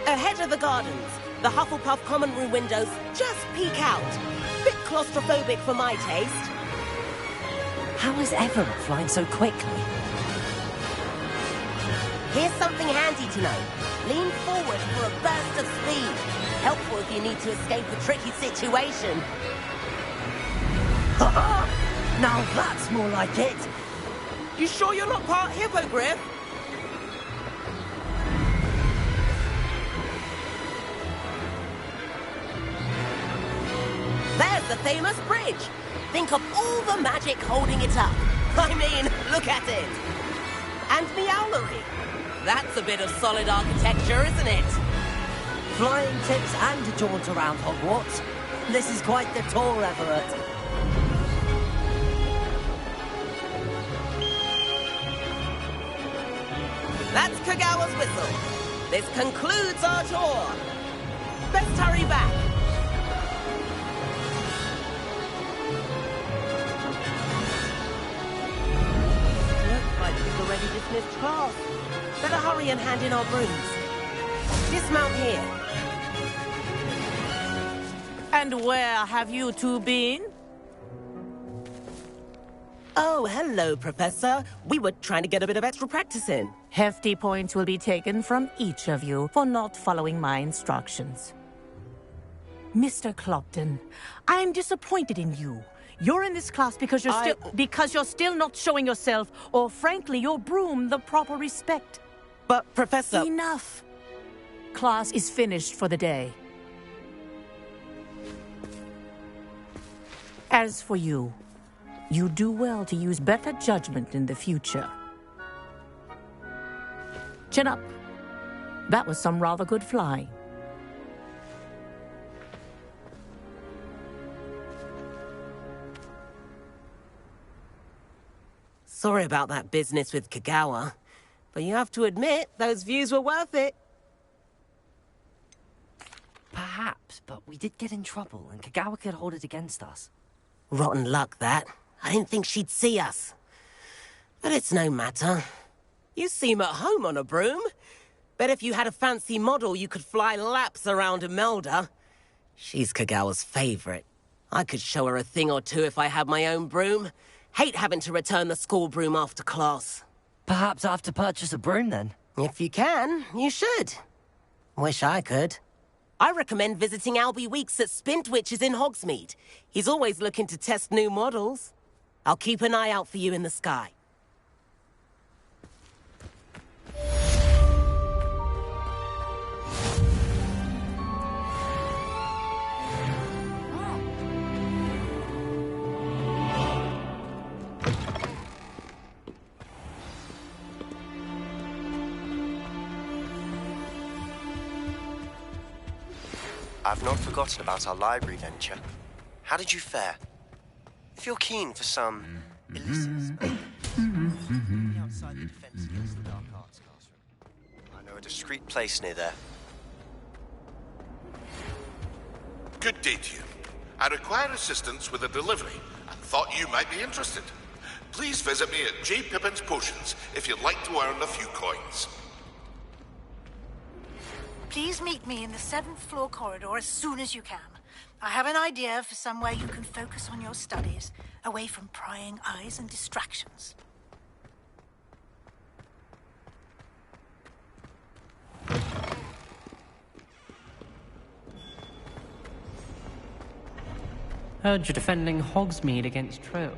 Ahead of the gardens, the Hufflepuff common room windows just peek out. Bit claustrophobic for my taste. How is Everett flying so quickly? Here's something handy to know. Lean forward for a burst of speed. Helpful if you need to escape a tricky situation. Now that's more like it. You sure you're not part hippogriff? There's the famous bridge. Think of all the magic holding it up. I mean, look at it. And Meowlery. That's a bit of solid architecture, isn't it? Flying tips and a jaunt around Hogwarts. This is quite the tour, Everett. That's Kagawa's whistle. This concludes our tour. Best hurry back. Looks like we've already dismissed class. Better hurry and hand in our brooms. Dismount here. And where have you two been? Oh, hello, Professor. We were trying to get a bit of extra practice in. Hefty points will be taken from each of you for not following my instructions. Mr. Clopton, I'm disappointed in you. You're in this class because you're still not showing yourself, or frankly, your broom the proper respect. But, Professor... Enough. Class is finished for the day. As for you, you do well to use better judgment in the future. Chin up. That was some rather good flying. Sorry about that business with Kagawa, but you have to admit, those views were worth it. Perhaps, but we did get in trouble, and Kagawa could hold it against us. Rotten luck, that. I didn't think she'd see us. But it's no matter. You seem at home on a broom. Bet if you had a fancy model, you could fly laps around Imelda. She's Kagawa's favorite. I could show her a thing or two if I had my own broom. Hate having to return the school broom after class. Perhaps I have to purchase a broom, then? If you can, you should. Wish I could. I recommend visiting Albie Weeks at Spintwitches in Hogsmeade. He's always looking to test new models. I'll keep an eye out for you in the sky. I've not forgotten about our library venture. How did you fare? If you're keen for some illicit outside the defense against the dark arts classroom, I know a discreet place near there. Good day to you. I require assistance with a delivery and thought you might be interested. Please visit me at J. Pippin's Potions if you'd like to earn a few coins. Please meet me in the 7th floor corridor as soon as you can. I have an idea for somewhere you can focus on your studies, away from prying eyes and distractions. Heard you're defending Hogsmeade against trolls.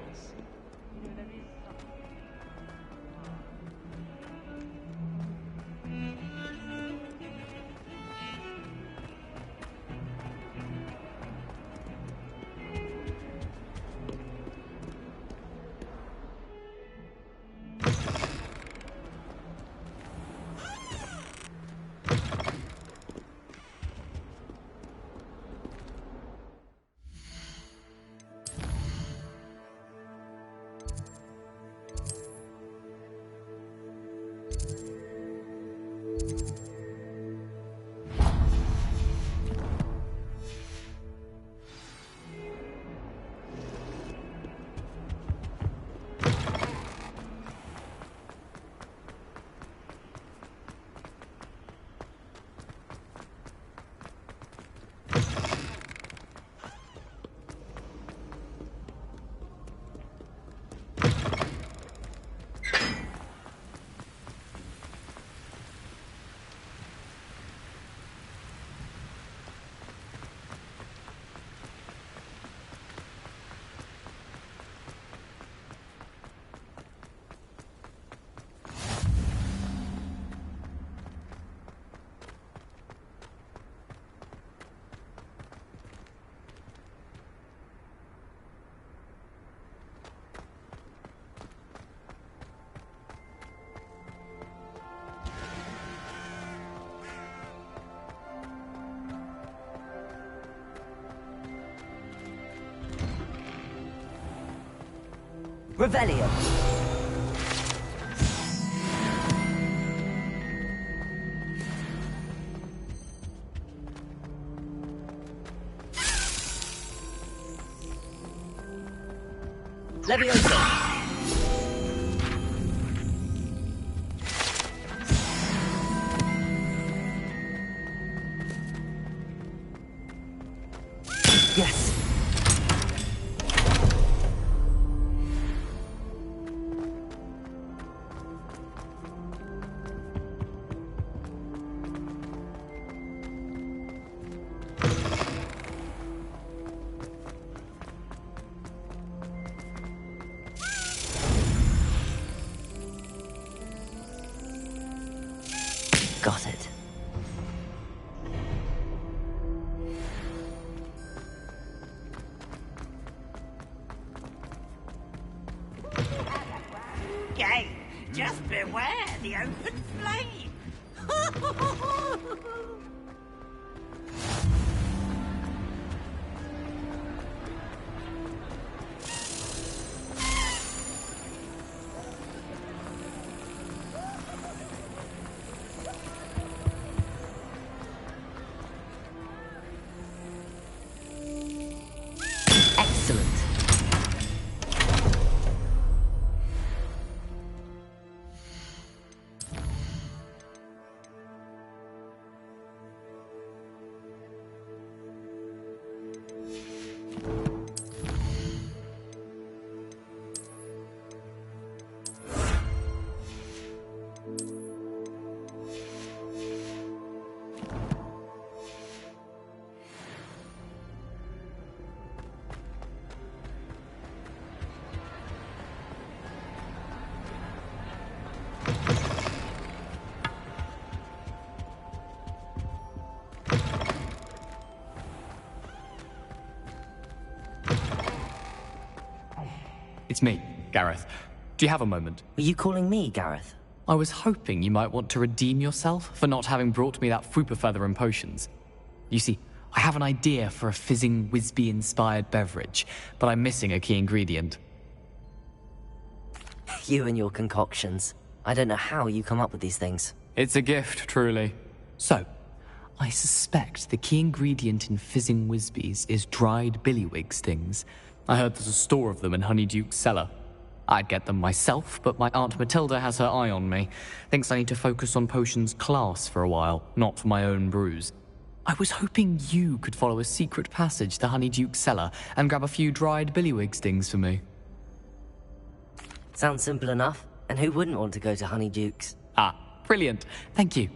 Revelio. Leviosa. Yes. Got it. Game, just beware the open flame. Excellent. It's me, Gareth. Do you have a moment? Were you calling me, Gareth? I was hoping you might want to redeem yourself for not having brought me that Fooper feather and potions. You see, I have an idea for a fizzing Wisby-inspired beverage, but I'm missing a key ingredient. You and your concoctions. I don't know how you come up with these things. It's a gift, truly. So, I suspect the key ingredient in fizzing Wisbies is dried billywig stings. I heard there's a store of them in Honeyduke's cellar. I'd get them myself, but my Aunt Matilda has her eye on me. Thinks I need to focus on potions class for a while, not for my own brews. I was hoping you could follow a secret passage to Honeyduke's cellar and grab a few dried billywig stings for me. Sounds simple enough. And who wouldn't want to go to Honeyduke's? Ah, brilliant. Thank you.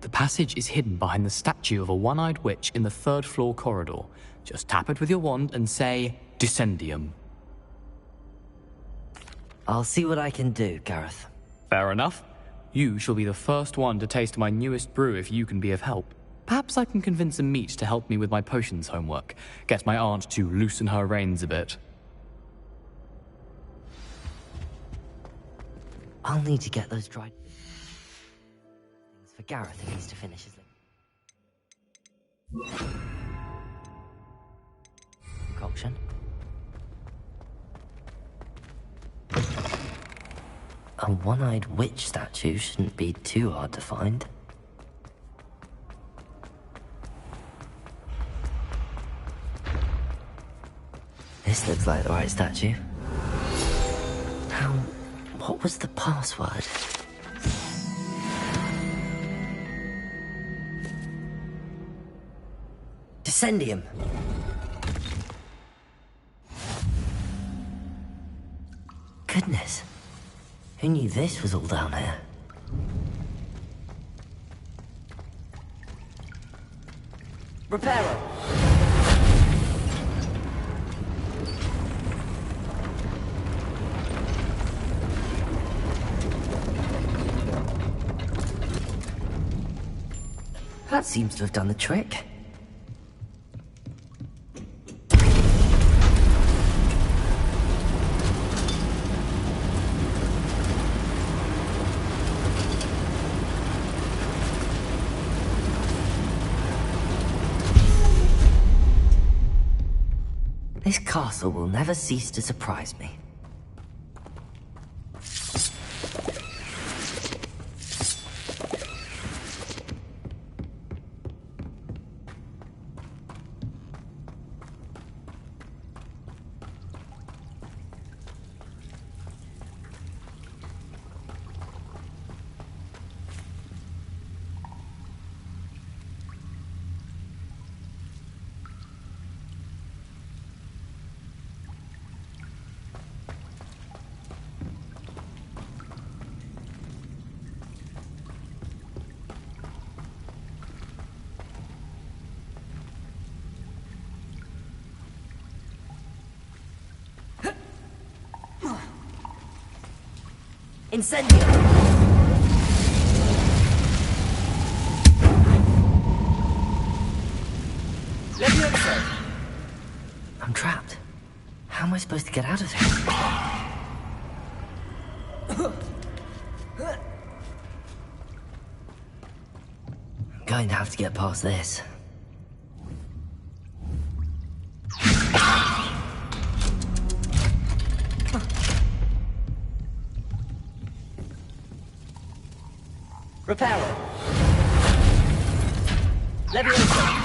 The passage is hidden behind the statue of a one-eyed witch in the third-floor corridor. Just tap it with your wand and say, Descendium. I'll see what I can do, Gareth. Fair enough. You shall be the first one to taste my newest brew if you can be of help. Perhaps I can convince a meat to help me with my potions homework. Get my aunt to loosen her reins a bit. I'll need to get those dried things for Gareth if he's to finish his concoction. A one-eyed witch statue shouldn't be too hard to find. This looks like the right statue. What was the password? Descendium. Goodness. Who knew this was all down here? Reparo. That seems to have done the trick. This castle will never cease to surprise me. Incendio! I supposed to get out of here? Going to have to get past this. Reparo. Leviosa.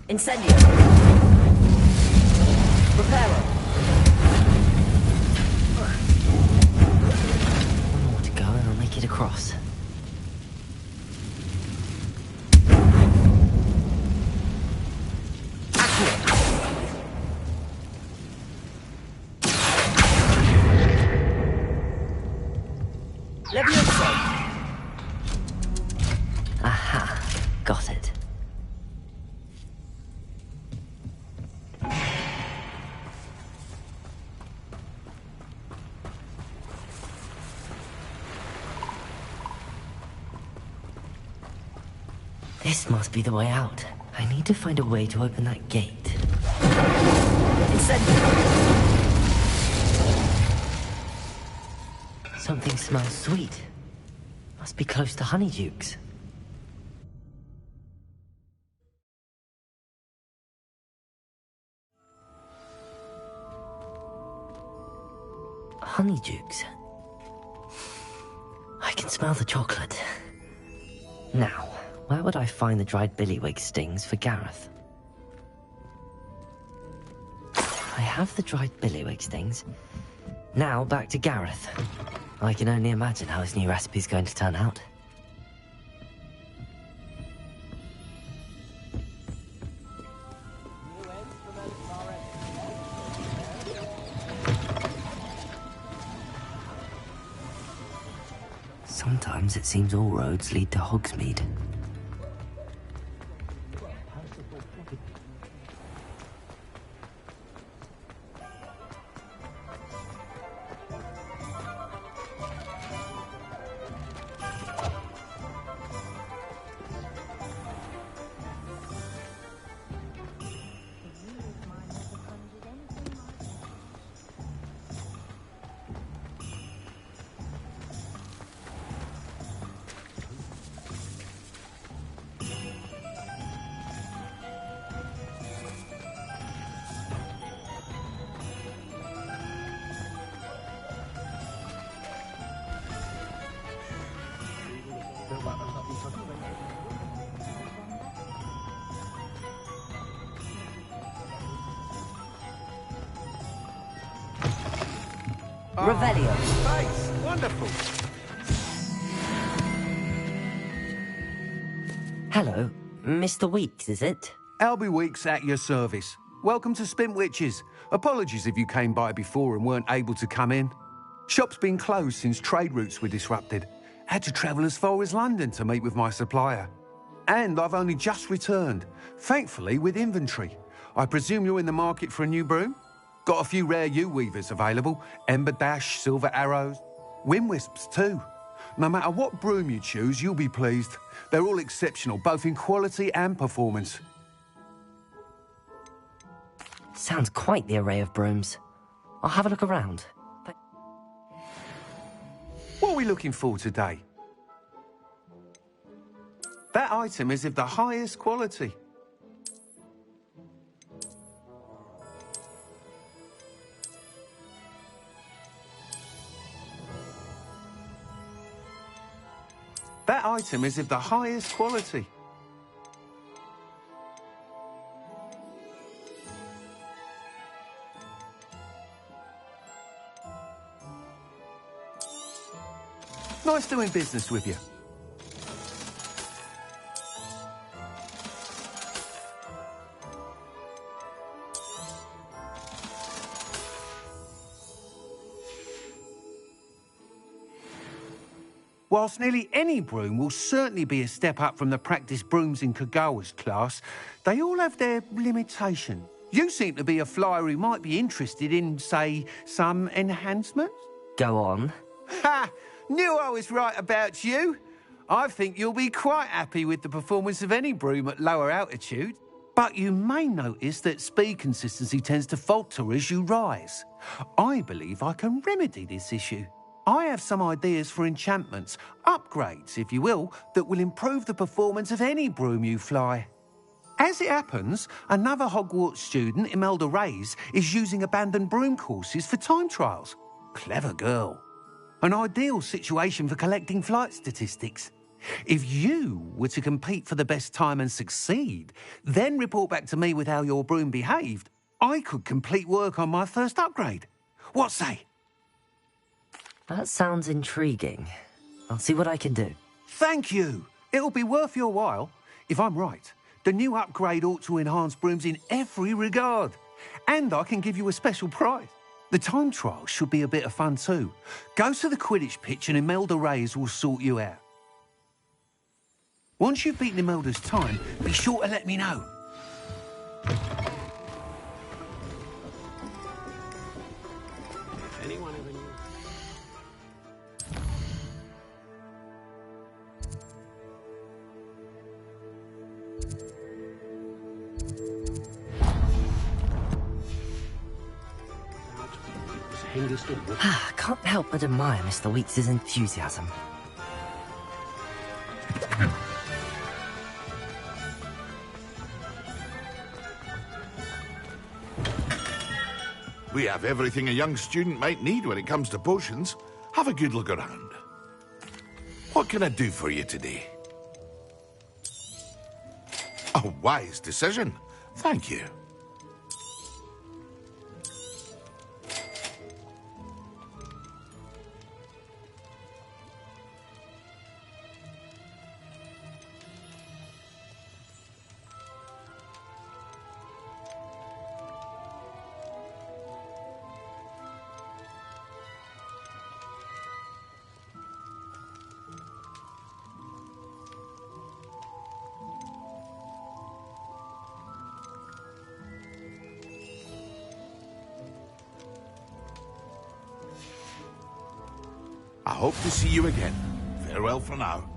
Incendio. Reparo. One more to go and I'll make it across. Aha, got it. This must be the way out. I need to find a way to open that gate. Something smells sweet. Must be close to Honeydukes. Honeydukes. I can smell the chocolate. Now, where would I find the dried billywig stings for Gareth? I have the dried billywig stings. Now back to Gareth. I can only imagine how his new recipe's going to turn out. Sometimes it seems all roads lead to Hogsmeade. Revelio. Thanks. Wonderful. Hello, Mr. Weeks, is it? Albie Weeks at your service. Welcome to Spintwitches. Apologies if you came by before and weren't able to come in. Shop's been closed since trade routes were disrupted. Had to travel as far as London to meet with my supplier. And I've only just returned, thankfully with inventory. I presume you're in the market for a new broom? Got a few rare yew-weavers available. Ember Dash, Silver Arrows, Wind-Wisps too. No matter what broom you choose, you'll be pleased. They're all exceptional, both in quality and performance. Sounds quite the array of brooms. I'll have a look around. What are we looking for today? That item is of the highest quality. That item is of the highest quality. Nice doing business with you. Whilst nearly any broom will certainly be a step up from the practice brooms in Kagawa's class, they all have their limitations. You seem to be a flyer who might be interested in, say, some enhancements? Go on. Ha! Knew I was right about you. I think you'll be quite happy with the performance of any broom at lower altitude. But you may notice that speed consistency tends to falter as you rise. I believe I can remedy this issue. I have some ideas for enchantments, upgrades, if you will, that will improve the performance of any broom you fly. As it happens, another Hogwarts student, Imelda Reyes, is using abandoned broom courses for time trials. Clever girl. An ideal situation for collecting flight statistics. If you were to compete for the best time and succeed, then report back to me with how your broom behaved, I could complete work on my first upgrade. What say? That sounds intriguing. I'll see what I can do. Thank you. It'll be worth your while. If I'm right, the new upgrade ought to enhance brooms in every regard. And I can give you a special prize. The time trial should be a bit of fun too. Go to the Quidditch pitch and Imelda Reyes will sort you out. Once you've beaten Imelda's time, be sure to let me know. Anyone ever knew? Can't help but admire Mr. Weeks' enthusiasm. We have everything a young student might need when it comes to potions. Have a good look around. What can I do for you today? A wise decision. Thank you. I hope to see you again. Farewell for now.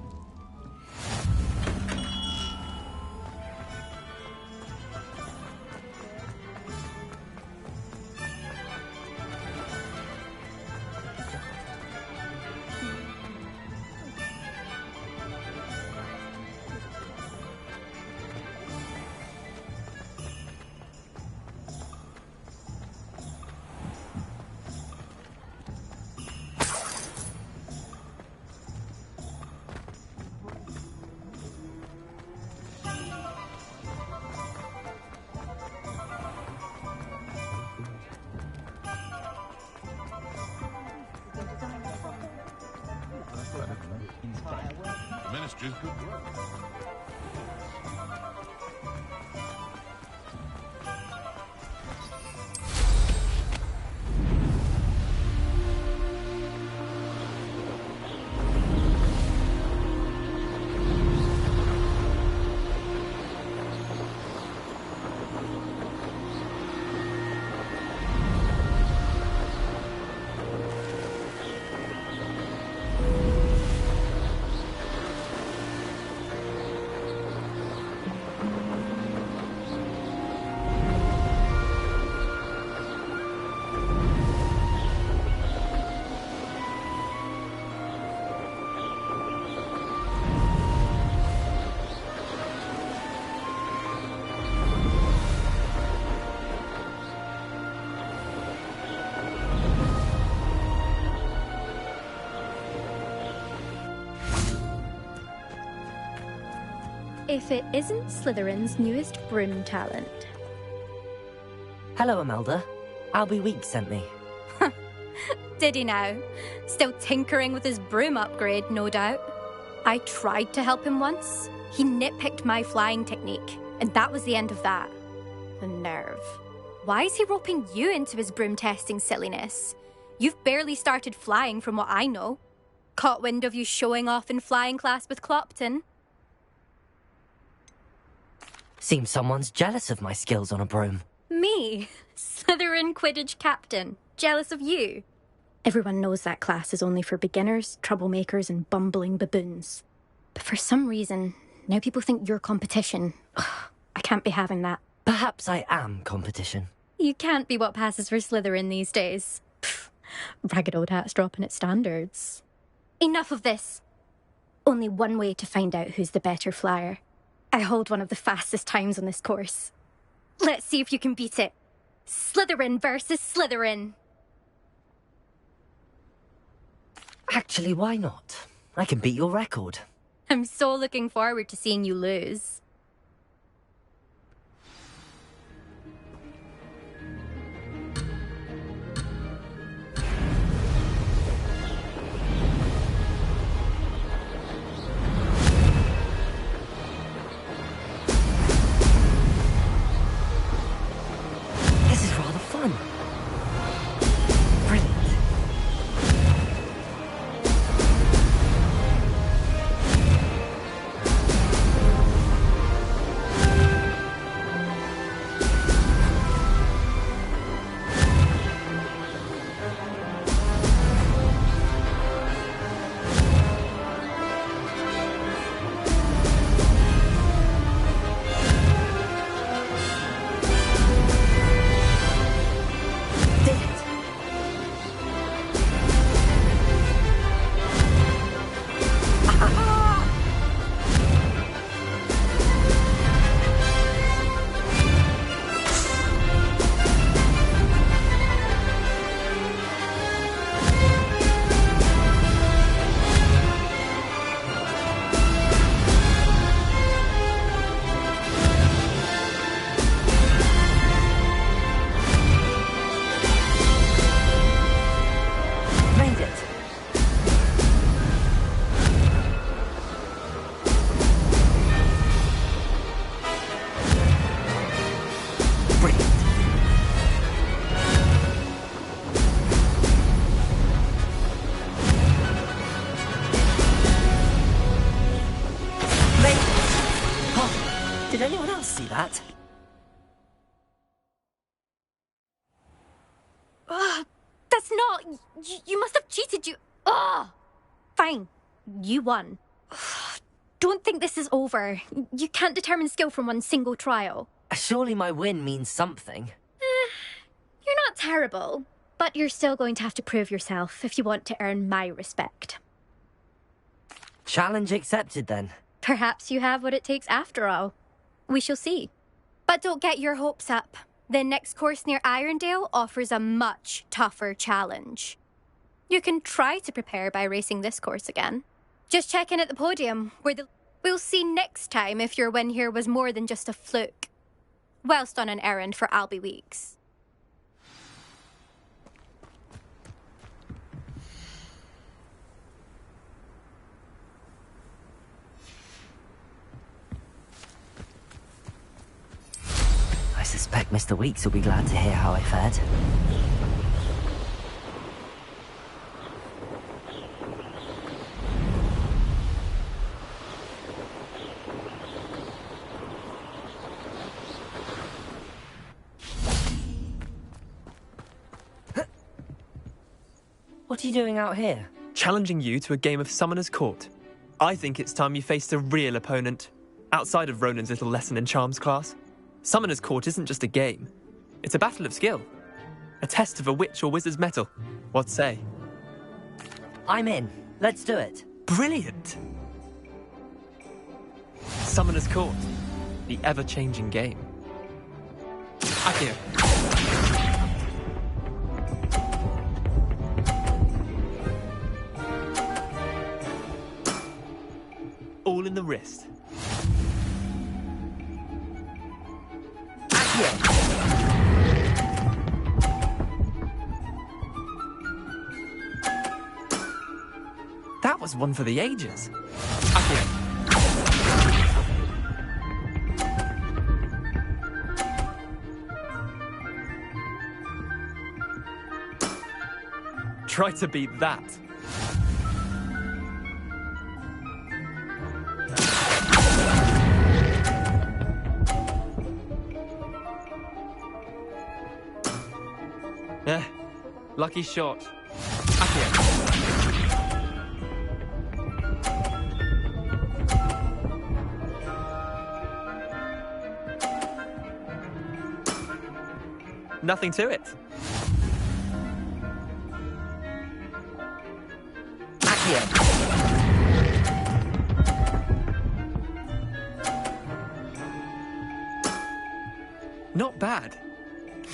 Ministry's good work. If it isn't Slytherin's newest broom talent. Hello, Imelda. Albie Weeks sent me. Did he now? Still tinkering with his broom upgrade, no doubt. I tried to help him once. He nitpicked my flying technique, and that was the end of that. The nerve. Why is he roping you into his broom testing silliness? You've barely started flying from what I know. Caught wind of you showing off in flying class with Clopton. Seems someone's jealous of my skills on a broom. Me? Slytherin Quidditch captain. Jealous of you? Everyone knows that class is only for beginners, troublemakers, and bumbling baboons. But for some reason, now people think you're competition. Ugh, I can't be having that. Perhaps I am competition. You can't be what passes for Slytherin these days. Pfft, ragged old hat's dropping its standards. Enough of this. Only one way to find out who's the better flyer. I hold one of the fastest times on this course. Let's see if you can beat it. Slytherin versus Slytherin. Actually, why not? I can beat your record. I'm so looking forward to seeing you lose. This is rather fun. Brilliant. Did anyone else see that? That's not... You must have cheated, you... Ugh! Fine. You won. Don't think this is over. You can't determine skill from one single trial. Surely my win means something. You're not terrible, but you're still going to have to prove yourself if you want to earn my respect. Challenge accepted, then. Perhaps you have what it takes after all. We shall see. But don't get your hopes up. The next course near Irondale offers a much tougher challenge. You can try to prepare by racing this course again. Just check in at the podium, where we'll see next time if your win here was more than just a fluke. Whilst on an errand for Albie Weeks. I suspect Mr. Weeks will be glad to hear how I fared. What are you doing out here? Challenging you to a game of Summoner's Court. I think it's time you faced a real opponent, outside of Ronan's little lesson in charms class. Summoner's Court isn't just a game. It's a battle of skill. A test of a witch or wizard's mettle. What say? I'm in. Let's do it. Brilliant! Summoner's Court. The ever-changing game. Accio. All in the wrist. That was one for the ages. Accio. Try to beat that. Lucky shot. Nothing to it. Not bad.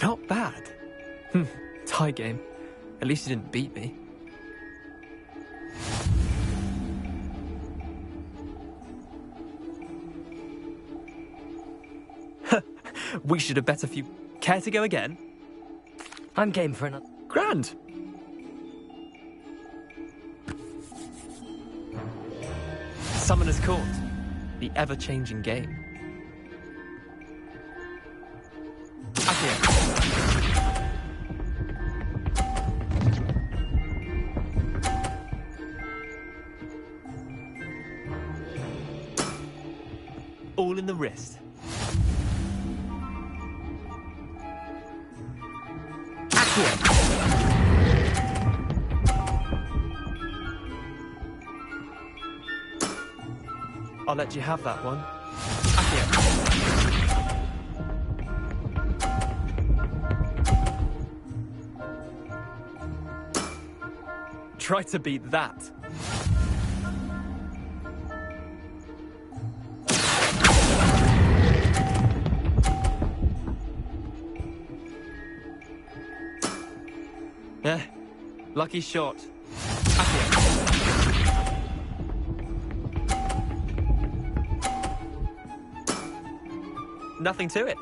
Not bad. Tie game. At least you didn't beat me. We should have bet a few. Care to go again? I'm game for another. Grand. Summoner's Court. The ever-changing game. All in the wrist. I'll let you have that one. Try to beat that. Yeah, lucky shot. Nothing to it.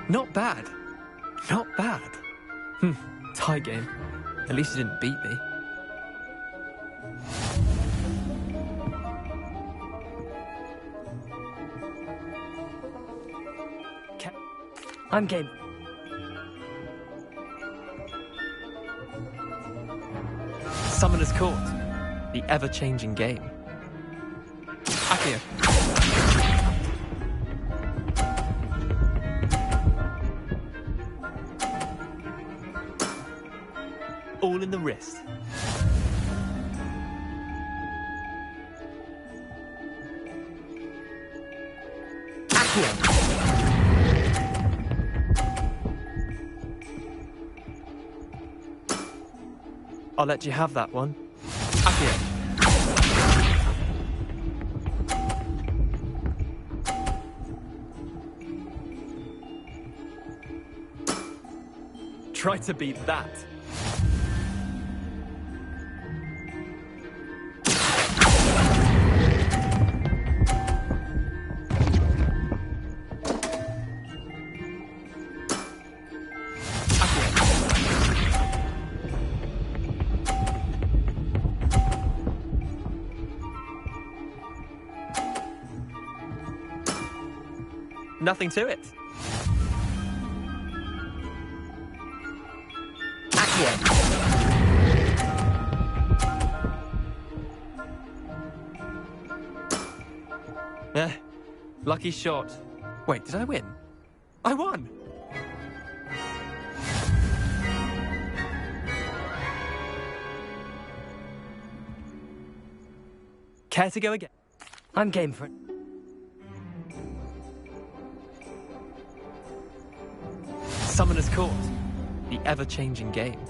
Not bad. Not bad. Tie game. At least you didn't beat me. I'm game. Summoner's Court. The ever-changing game. Accio. All in the wrist. I'll let you have that one. Accio. Try to beat that. Nothing to it. Yeah, lucky shot. Wait, did I win? I won! Care to go again? I'm game for it. Summoner's Court. The ever-changing game.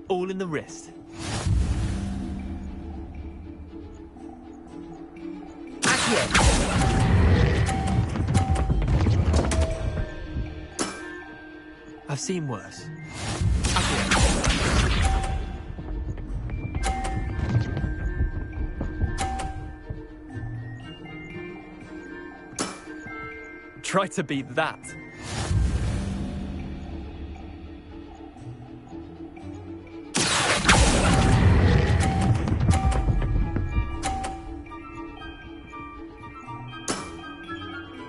All in the wrist. I've seen worse. Try to beat that.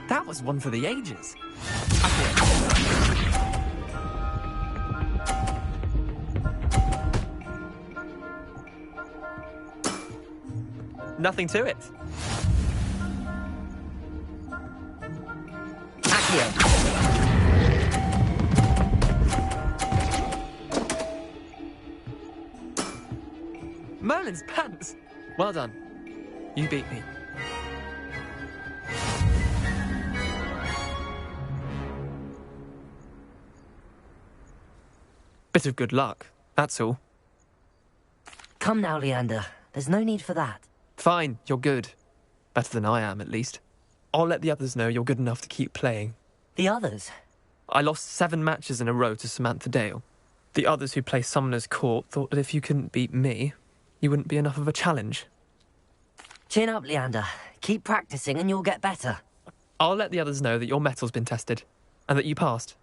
That was one for the ages. Nothing to it. Merlin's pants! Well done. You beat me. Bit of good luck, that's all. Come now, Leander. There's no need for that. Fine, you're good. Better than I am, at least. I'll let the others know you're good enough to keep playing. The others? I lost 7 matches in a row to Samantha Dale. The others who play Summoner's Court thought that if you couldn't beat me, you wouldn't be enough of a challenge. Chin up, Leander. Keep practicing and you'll get better. I'll let the others know that your metal's been tested, and that you passed.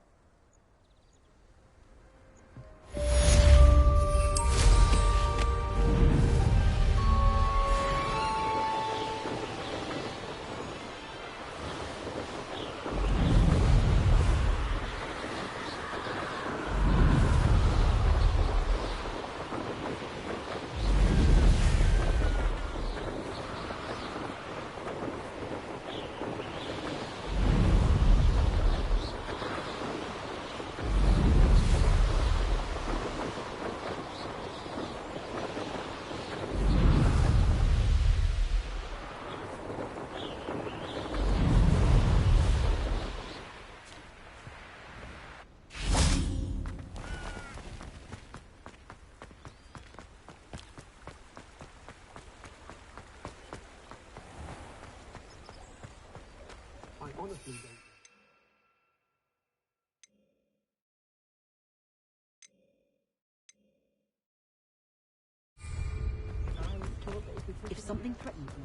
If something threatens me,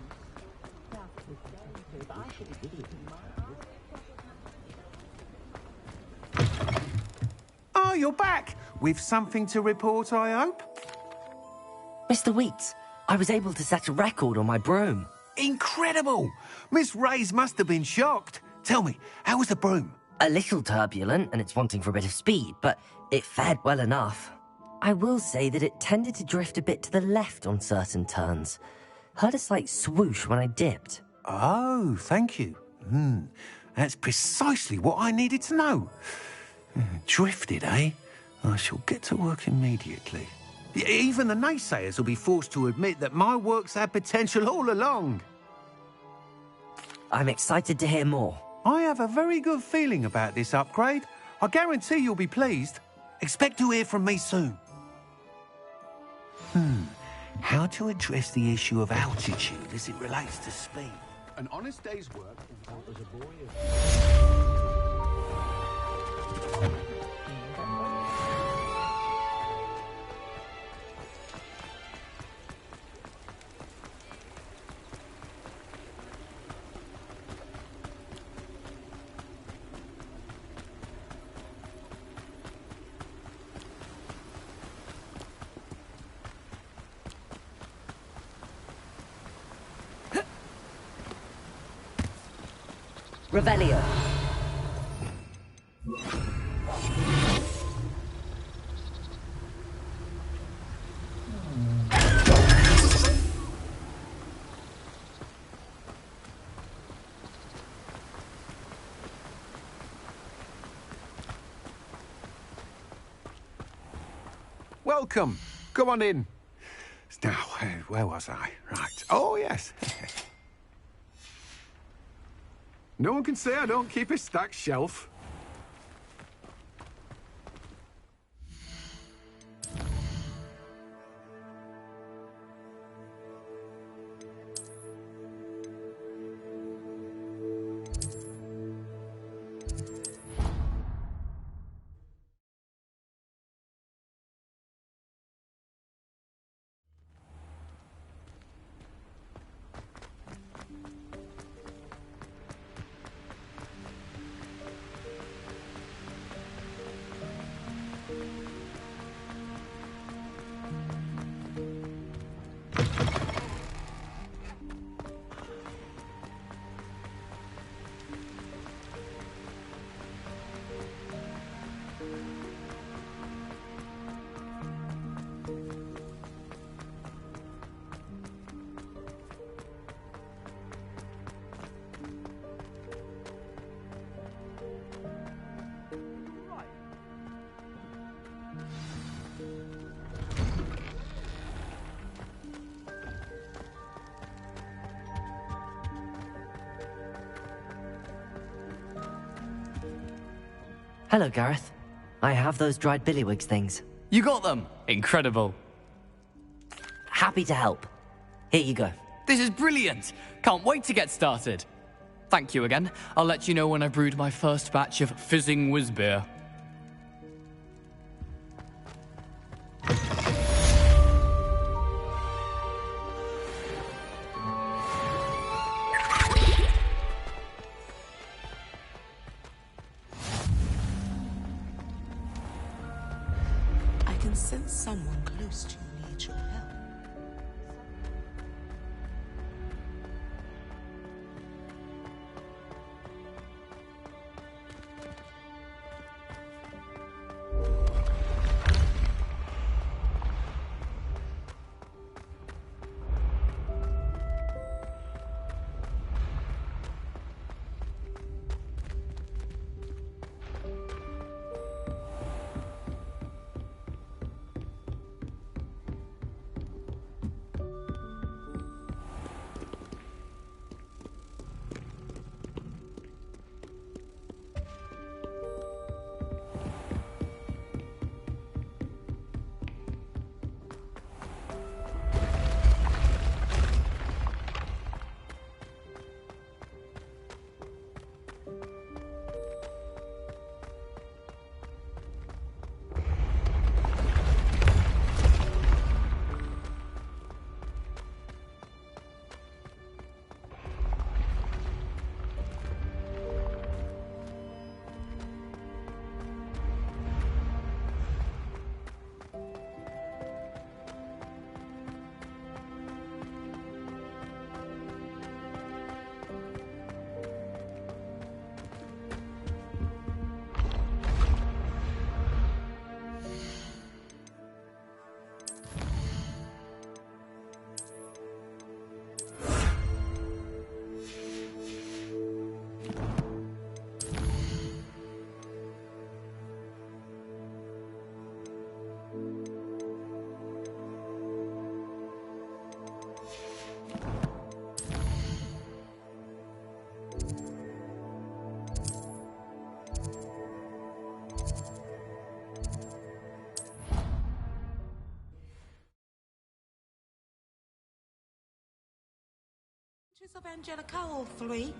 I should be Oh, you're back! With something to report, I hope? Mr. Weeks, I was able to set a record on my broom. Incredible! Miss Reyes must have been shocked. Tell me, how was the broom? A little turbulent, and it's wanting for a bit of speed, but it fared well enough. I will say that it tended to drift a bit to the left on certain turns. Heard a slight swoosh when I dipped. Oh, thank you. That's precisely what I needed to know. Drifted, eh? I shall get to work immediately. Even the naysayers will be forced to admit that my work's had potential all along. I'm excited to hear more. I have a very good feeling about this upgrade. I guarantee you'll be pleased. Expect to hear from me soon. How to address the issue of altitude as it relates to speed. An honest day's work as a boy. Revelio. Welcome. Come on in. Now, where was I? Right. Oh, yes. No one can say I don't keep a stacked shelf. Hello, Gareth. I have those dried billywigs things. You got them? Incredible. Happy to help. Here you go. This is brilliant. Can't wait to get started. Thank you again. I'll let you know when I brewed my first batch of fizzing whiz beer. I can sense someone close to you needs your help. Of Angelica, all three.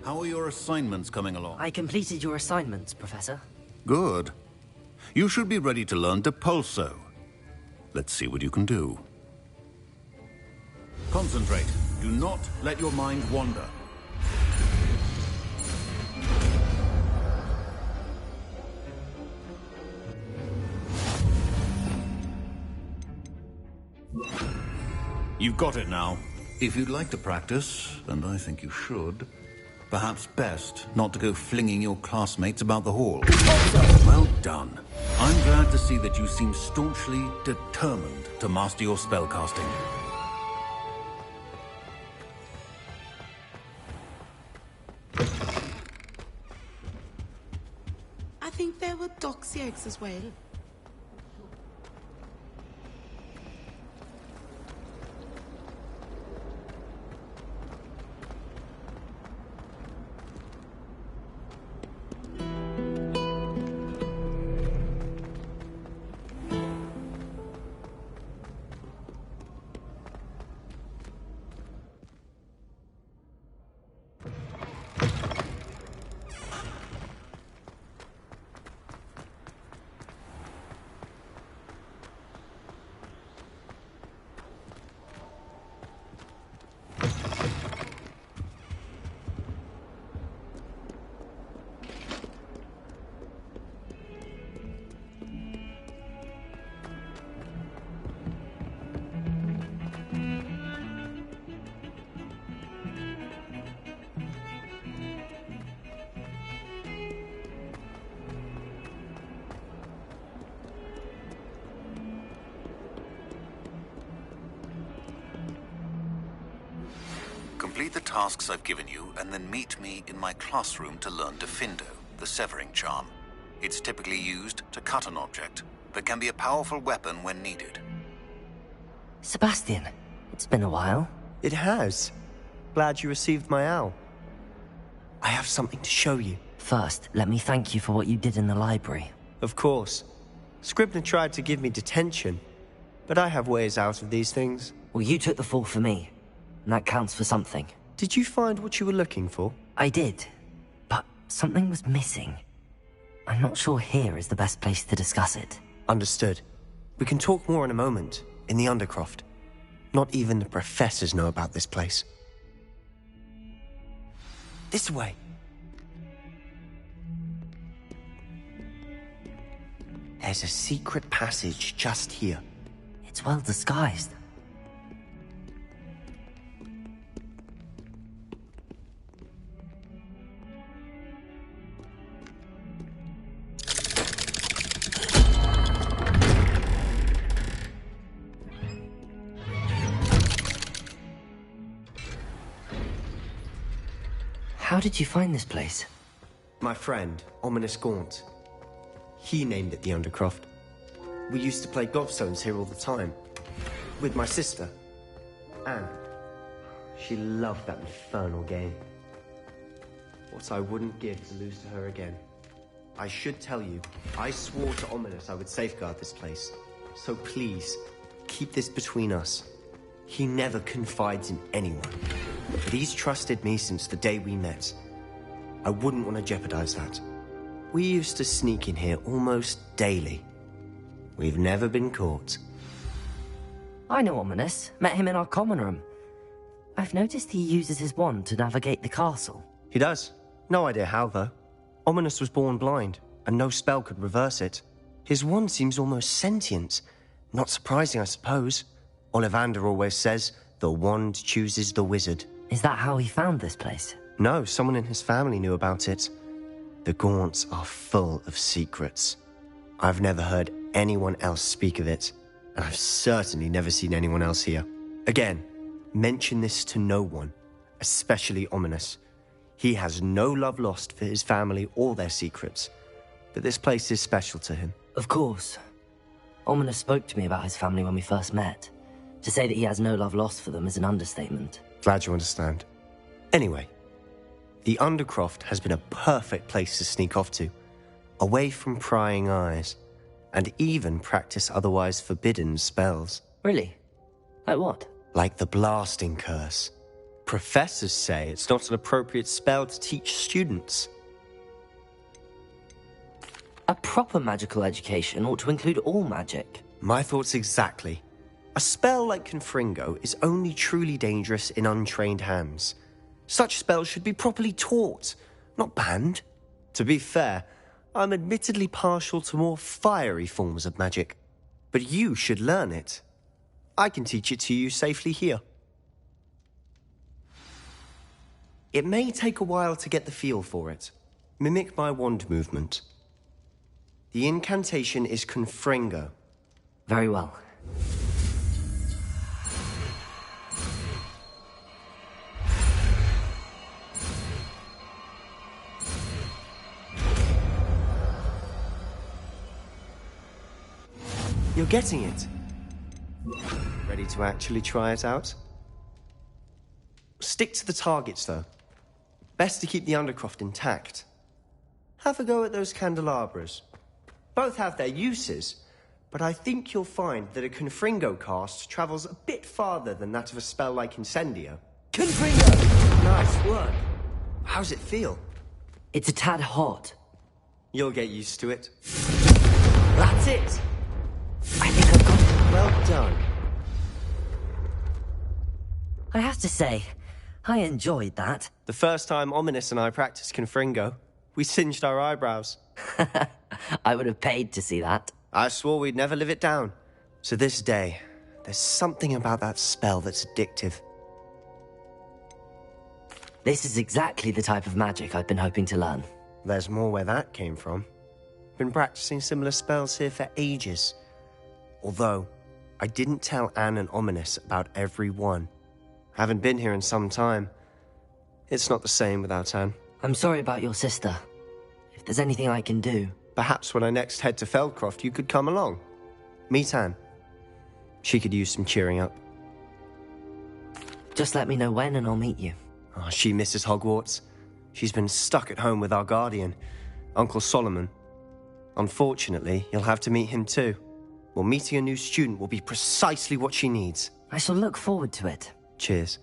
How are your assignments coming along? I completed your assignments, Professor. Good. You should be ready to learn Depulso. Let's see what you can do. Concentrate. Do not let your mind wander. You've got it now. If you'd like to practice, and I think you should, perhaps best not to go flinging your classmates about the hall. Well done. I'm glad to see that you seem staunchly determined to master your spellcasting. I think there were doxy eggs as well. Complete the tasks I've given you, and then meet me in my classroom to learn Defindo, the severing charm. It's typically used to cut an object, but can be a powerful weapon when needed. Sebastian, it's been a while. It has. Glad you received my owl. I have something to show you. First, let me thank you for what you did in the library. Of course. Scribner tried to give me detention, but I have ways out of these things. Well, you took the fall for me, and that counts for something. Did you find what you were looking for? I did, but something was missing. I'm not sure here is the best place to discuss it. Understood. We can talk more in a moment, in the Undercroft. Not even the professors know about this place. This way. There's a secret passage just here. It's well disguised. How did you find this place? My friend, Ominous Gaunt. He named it the Undercroft. We used to play gobstones here all the time. With my sister, Anne. She loved that infernal game. What I wouldn't give to lose to her again. I should tell you, I swore to Ominous I would safeguard this place. So please, keep this between us. He never confides in anyone. But he's trusted me since the day we met. I wouldn't want to jeopardize that. We used to sneak in here almost daily. We've never been caught. I know Ominous. Met him in our common room. I've noticed he uses his wand to navigate the castle. He does. No idea how, though. Ominous was born blind, and no spell could reverse it. His wand seems almost sentient. Not surprising, I suppose. Ollivander always says, the wand chooses the wizard. Is that how he found this place? No, someone in his family knew about it. The Gaunts are full of secrets. I've never heard anyone else speak of it, and I've certainly never seen anyone else here. Again, mention this to no one, especially Ominous. He has no love lost for his family or their secrets, but this place is special to him. Of course. Ominous spoke to me about his family when we first met. To say that he has no love lost for them is an understatement. Glad you understand. Anyway, the Undercroft has been a perfect place to sneak off to, away from prying eyes, and even practice otherwise forbidden spells. Really? Like what? Like the blasting curse. Professors say it's not an appropriate spell to teach students. A proper magical education ought to include all magic. My thoughts exactly. A spell like Confringo is only truly dangerous in untrained hands. Such spells should be properly taught, not banned. To be fair, I'm admittedly partial to more fiery forms of magic. But you should learn it. I can teach it to you safely here. It may take a while to get the feel for it. Mimic my wand movement. The incantation is Confringo. Very well. You're getting it. Ready to actually try it out? Stick to the targets, though. Best to keep the Undercroft intact. Have a go at those candelabras. Both have their uses, but I think you'll find that a Confringo cast travels a bit farther than that of a spell like Incendio. Confringo! Nice work. How's it feel? It's a tad hot. You'll get used to it. That's it! I think I've got it. Well done. I have to say, I enjoyed that. The first time Ominous and I practiced Confringo, we singed our eyebrows. I would have paid to see that. I swore we'd never live it down. To this day, there's something about that spell that's addictive. This is exactly the type of magic I've been hoping to learn. There's more where that came from. Been practicing similar spells here for ages. Although, I didn't tell Anne and Ominous about every one. Haven't been here in some time. It's not the same without Anne. I'm sorry about your sister. If there's anything I can do... Perhaps when I next head to Feldcroft, you could come along. Meet Anne. She could use some cheering up. Just let me know when and I'll meet you. Oh, she misses Hogwarts. She's been stuck at home with our guardian, Uncle Solomon. Unfortunately, you'll have to meet him too. Well, meeting a new student will be precisely what she needs. I shall look forward to it. Cheers.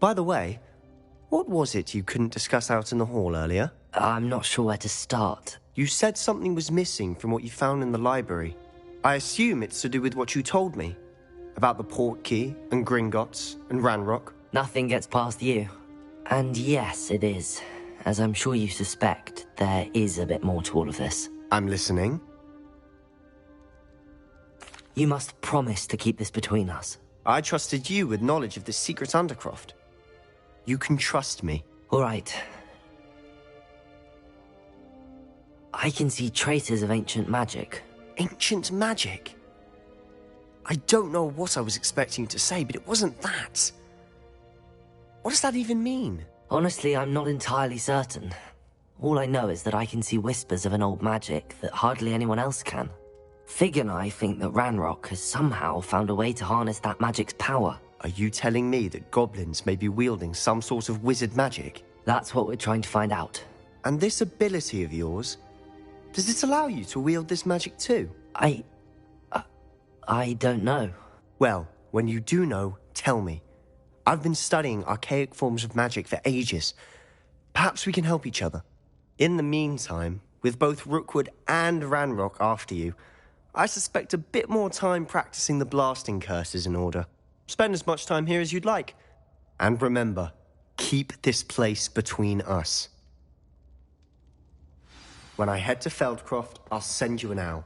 By the way, what was it you couldn't discuss out in the hall earlier? I'm not sure where to start. You said something was missing from what you found in the library. I assume it's to do with what you told me. About the Portkey, and Gringotts, and Ranrock. Nothing gets past you. And yes, it is. As I'm sure you suspect, there is a bit more to all of this. I'm listening. You must promise to keep this between us. I trusted you with knowledge of this secret Undercroft. You can trust me. All right. I can see traces of ancient magic. Ancient magic? I don't know what I was expecting you to say, but it wasn't that. What does that even mean? Honestly, I'm not entirely certain. All I know is that I can see whispers of an old magic that hardly anyone else can. Fig and I think that Ranrock has somehow found a way to harness that magic's power. Are you telling me that goblins may be wielding some sort of wizard magic? That's what we're trying to find out. And this ability of yours, does it allow you to wield this magic too? I don't know. Well, when you do know, tell me. I've been studying archaic forms of magic for ages. Perhaps we can help each other. In the meantime, with both Rookwood and Ranrock after you, I suspect a bit more time practicing the blasting curse is in order. Spend as much time here as you'd like. And remember, keep this place between us. When I head to Feldcroft, I'll send you an owl.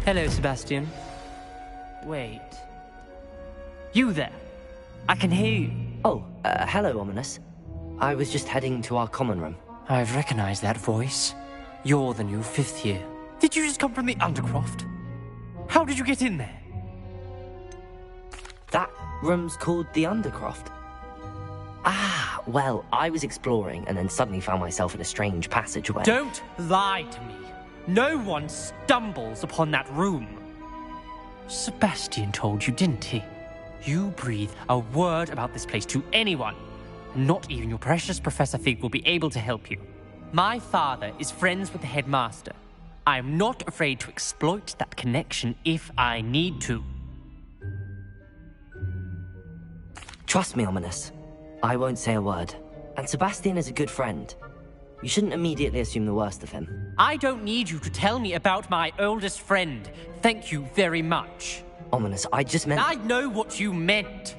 Hello, Sebastian. Wait. You there? I can hear you. Oh, hello, Ominous. I was just heading to our common room. I've recognized that voice. You're the new 5th year. Did you just come from the Undercroft? How did you get in there? That room's called the Undercroft. Ah, well, I was exploring and then suddenly found myself in a strange passageway. Don't lie to me. No one stumbles upon that room. Sebastian told you, didn't he? you breathe a word about this place to anyone, not even your precious Professor Fig will be able to help you. My father is friends with the headmaster. I am not afraid to exploit that connection if I need to. Trust me, Ominous. I won't say a word. And Sebastian is a good friend. You shouldn't immediately assume the worst of him. I don't need you to tell me about my oldest friend. Thank you very much. Ominous, I just meant... I know what you meant.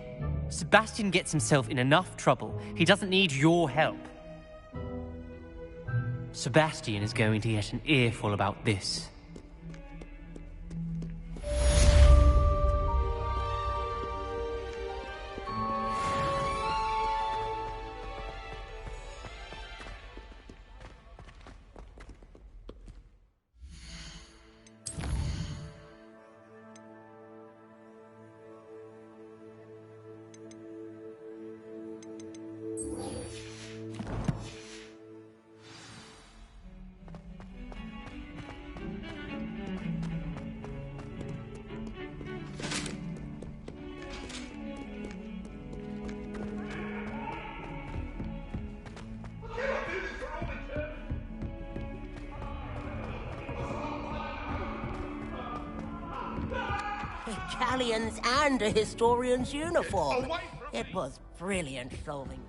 Sebastian gets himself in enough trouble. He doesn't need your help. Sebastian is going to get an earful about this. Italians and a historian's uniform. It was brilliant solving.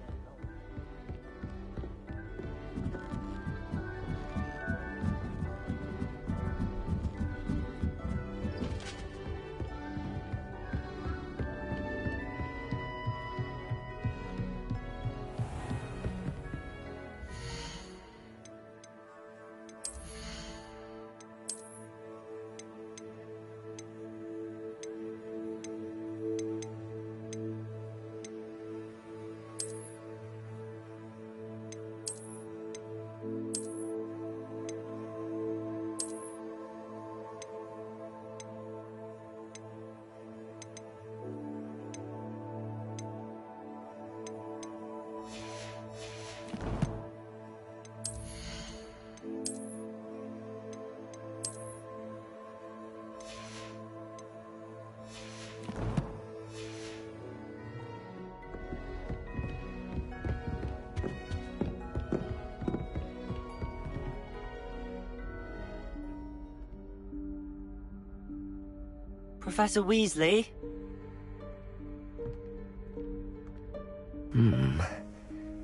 Professor Weasley?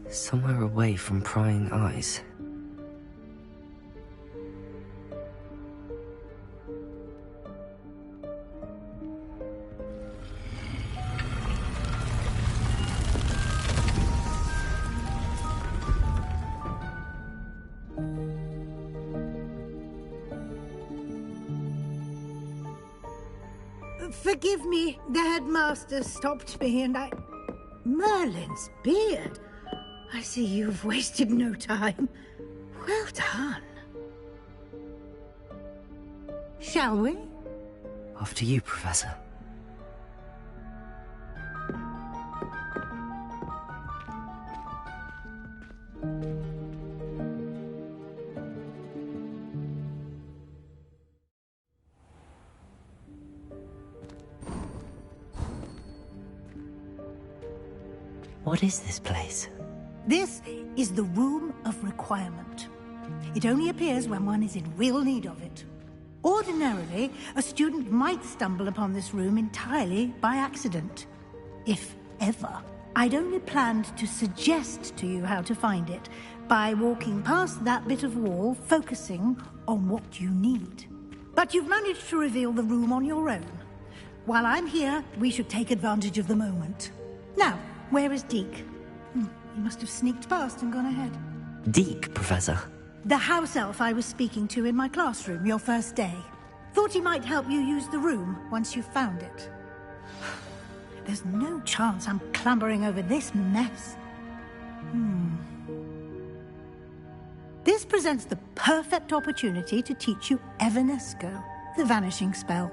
Somewhere away from prying eyes. Forgive me, the headmaster stopped me and Merlin's beard. I see you've wasted no time. Well done. Shall we? After you, Professor. What is this place? This is the Room of Requirement. It only appears when one is in real need of it. Ordinarily, a student might stumble upon this room entirely by accident. If ever. I'd only planned to suggest to you how to find it by walking past that bit of wall, focusing on what you need. But you've managed to reveal the room on your own. While I'm here, we should take advantage of the moment. Now, where is Deke? He must have sneaked past and gone ahead. Deke, Professor? The house elf I was speaking to in my classroom your first day. Thought he might help you use the room once you found it. There's no chance I'm clambering over this mess. This presents the perfect opportunity to teach you Evanesco, the vanishing spell.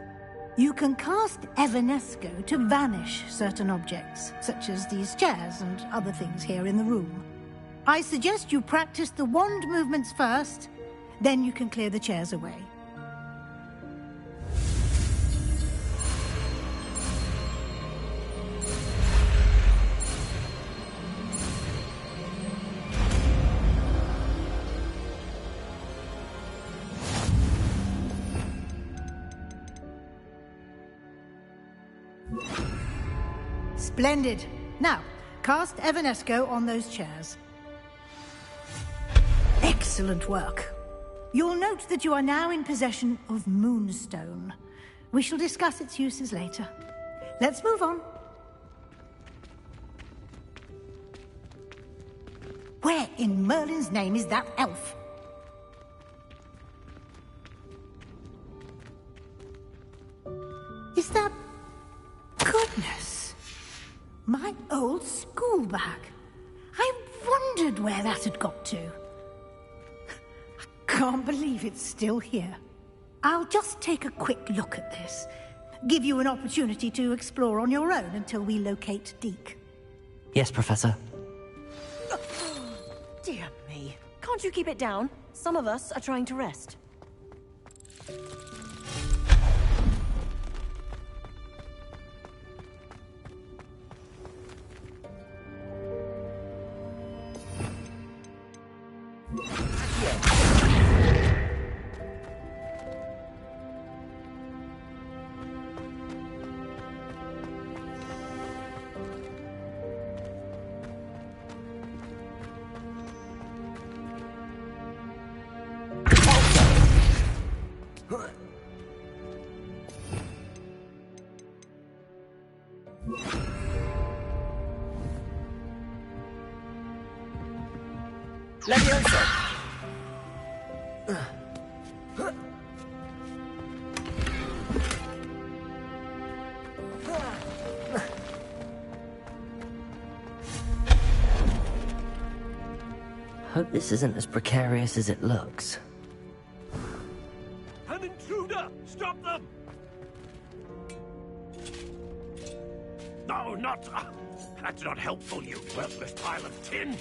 You can cast Evanesco to vanish certain objects, such as these chairs and other things here in the room. I suggest you practice the wand movements first, then you can clear the chairs away. Splendid. Now, cast Evanesco on those chairs. Excellent work. You'll note that you are now in possession of Moonstone. We shall discuss its uses later. Let's move on. Where in Merlin's name is that elf? Is that... Goodness! My old school bag. I wondered where that had got to. I can't believe it's still here. I'll just take a quick look at this. Give you an opportunity to explore on your own until we locate Deke. Yes, Professor. Dear me. Can't you keep it down? Some of us are trying to rest. Leviosa! Hope this isn't as precarious as it looks. An intruder! Stop them! No, not... that's not helpful, you worthless pile of tin!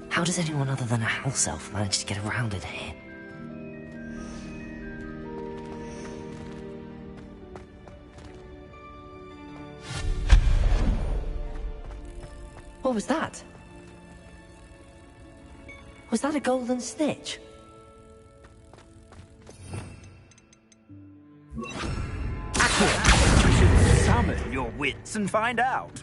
How does anyone other than a house elf manage to get around in here? What was that? Was that a golden snitch? You should summon your wits and find out.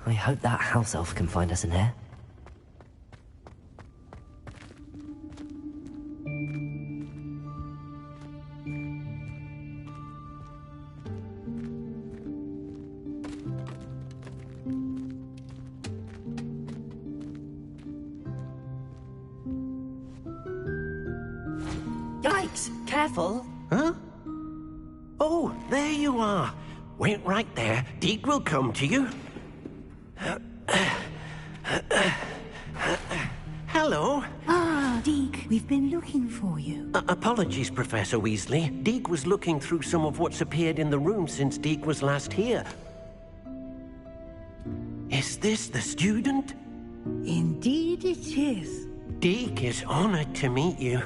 I hope that house elf can find us in here. Yikes! Careful! Huh? Oh, there you are. Wait right there. Deke will come to you. Hello. Ah, Deke, we've been looking for you. Apologies, Professor Weasley. Deke was looking through some of what's appeared in the room since Deke was last here. Is this the student? Indeed it is. Deke is honored to meet you.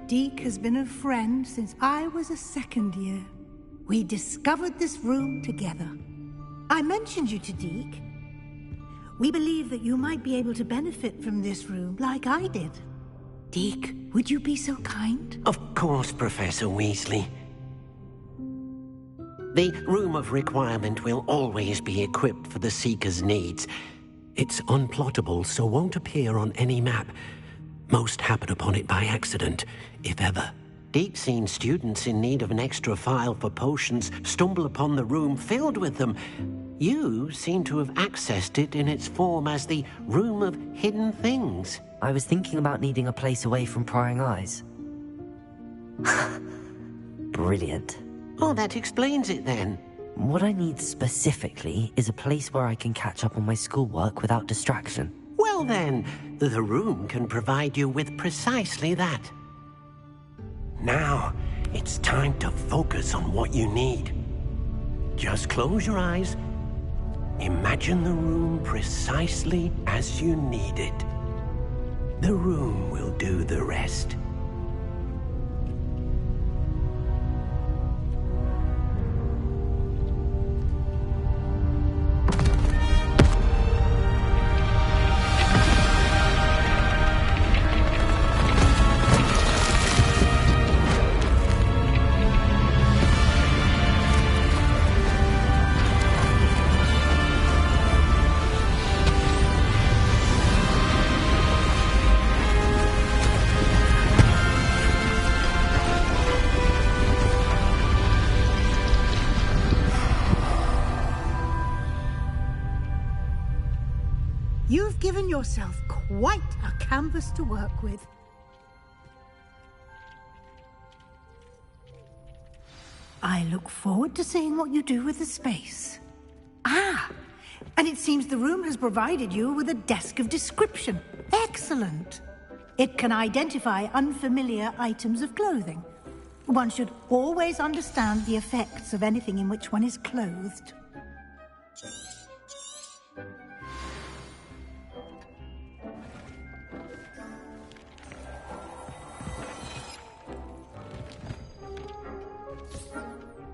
Deke has been a friend since I was a second year. We discovered this room together. I mentioned you to Deke. We believe that you might be able to benefit from this room like I did. Deke, would you be so kind? Of course, Professor Weasley. The Room of Requirement will always be equipped for the Seeker's needs. It's unplottable, so won't appear on any map. Most happen upon it by accident, if ever. Deke's seen students in need of an extra file for potions stumble upon the room filled with them. You seem to have accessed it in its form as the Room of Hidden Things. I was thinking about needing a place away from prying eyes. Brilliant. Oh, that explains it then. What I need specifically is a place where I can catch up on my schoolwork without distraction. Well Well then, the room can provide you with precisely that. Now, it's time to focus on what you need. Just close your eyes. Imagine the room precisely as you need it. The room will do the rest. You've given yourself quite a canvas to work with. I look forward to seeing what you do with the space. Ah, and it seems the room has provided you with a desk of description. Excellent. It can identify unfamiliar items of clothing. One should always understand the effects of anything in which one is clothed.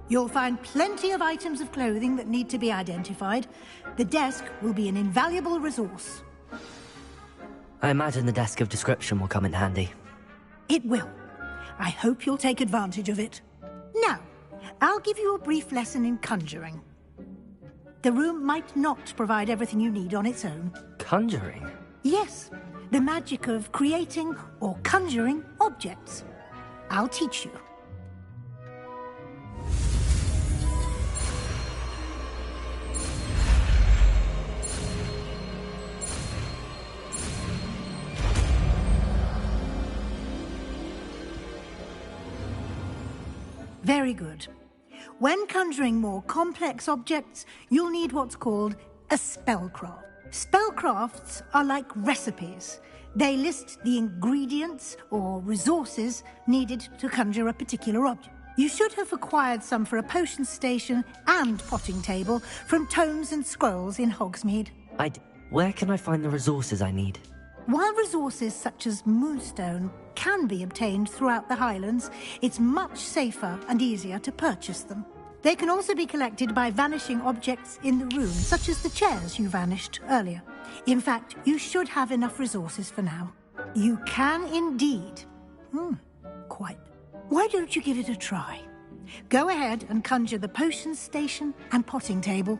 You'll find plenty of items of clothing that need to be identified. The desk will be an invaluable resource. I imagine the desk of description will come in handy. It will. I hope you'll take advantage of it. Now, I'll give you a brief lesson in conjuring. The room might not provide everything you need on its own. Conjuring? Yes, the magic of creating or conjuring objects. I'll teach you. Very good. When conjuring more complex objects, you'll need what's called a spellcraft. Spellcrafts are like recipes. They list the ingredients or resources needed to conjure a particular object. You should have acquired some for a potion station and potting table from tomes and scrolls in Hogsmeade. Where can I find the resources I need? While resources such as moonstone can be obtained throughout the Highlands, it's much safer and easier to purchase them. They can also be collected by vanishing objects in the room, such as the chairs you vanished earlier. In fact, you should have enough resources for now. You can indeed. Quite. Why don't you give it a try? Go ahead and conjure the potion station and potting table.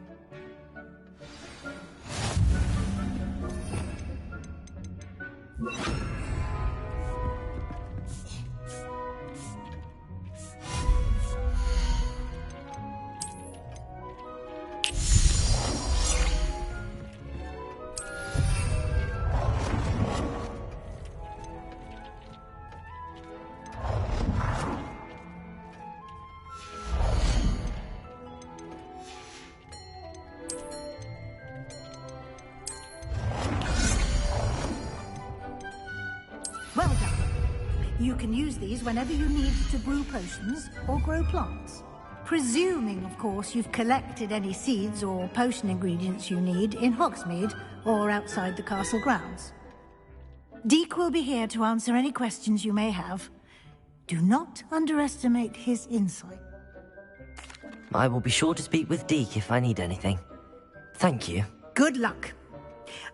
Well done. You can use these whenever you need to brew potions or grow plants. Presuming, of course, you've collected any seeds or potion ingredients you need in Hogsmeade or outside the castle grounds. Deek will be here to answer any questions you may have. Do not underestimate his insight. I will be sure to speak with Deek if I need anything. Thank you. Good luck.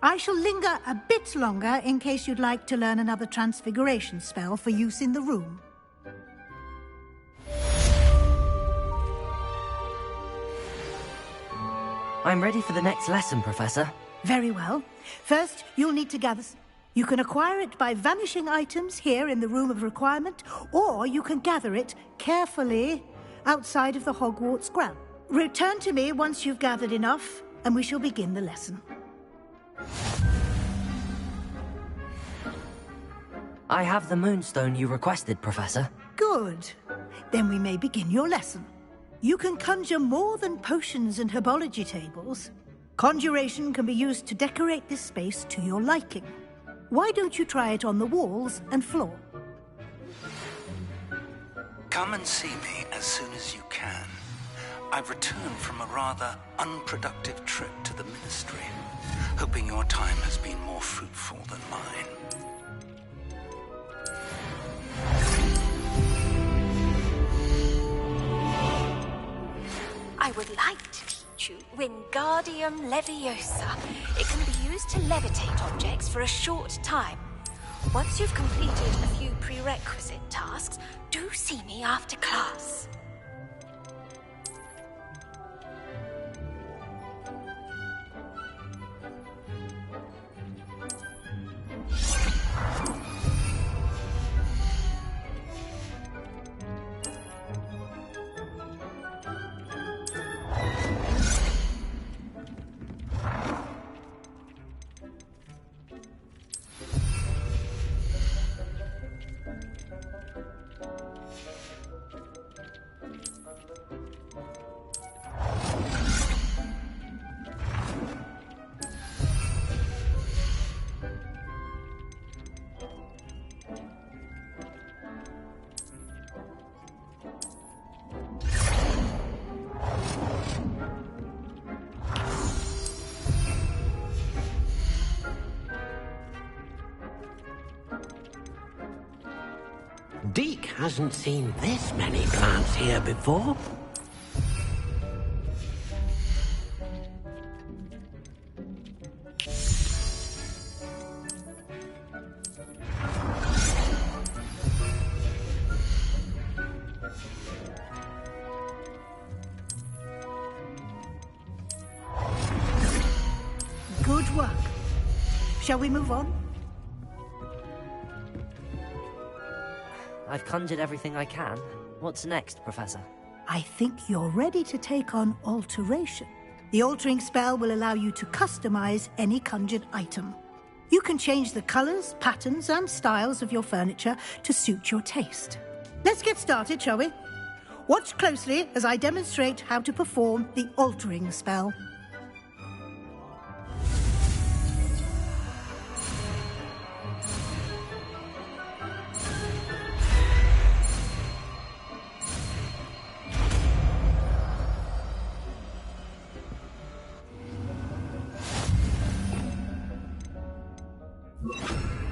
I shall linger a bit longer in case you'd like to learn another transfiguration spell for use in the room. I'm ready for the next lesson, Professor. Very well. First, you'll need to gather... You can acquire it by vanishing items here in the Room of Requirement, or you can gather it carefully outside of the Hogwarts ground. Return to me once you've gathered enough, and we shall begin the lesson. I have the moonstone you requested, Professor. Good. Then we may begin your lesson. You can conjure more than potions and herbology tables. Conjuration can be used to decorate this space to your liking. Why don't you try it on the walls and floor? Come and see me as soon as you can. I've returned from a rather unproductive trip to the Ministry, hoping your time has been more fruitful than mine. I would like to teach you Wingardium Leviosa. It can be used to levitate objects for a short time. Once you've completed a few prerequisite tasks, do see me after class. Deke hasn't seen this many plants here before. Good work. Shall we move on? I've conjured everything I can. What's next, Professor? I think you're ready to take on alteration. The altering spell will allow you to customize any conjured item. You can change the colors, patterns, and styles of your furniture to suit your taste. Let's get started, shall we? Watch closely as I demonstrate how to perform the altering spell.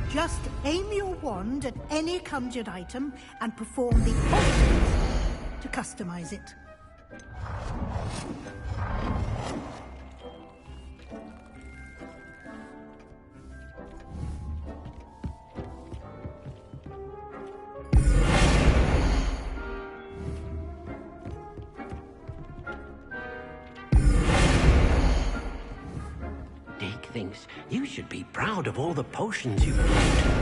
Just aim your wand at any conjured item and perform the altering spell to customize it. Deke thinks you should be proud of all the potions you've brewed.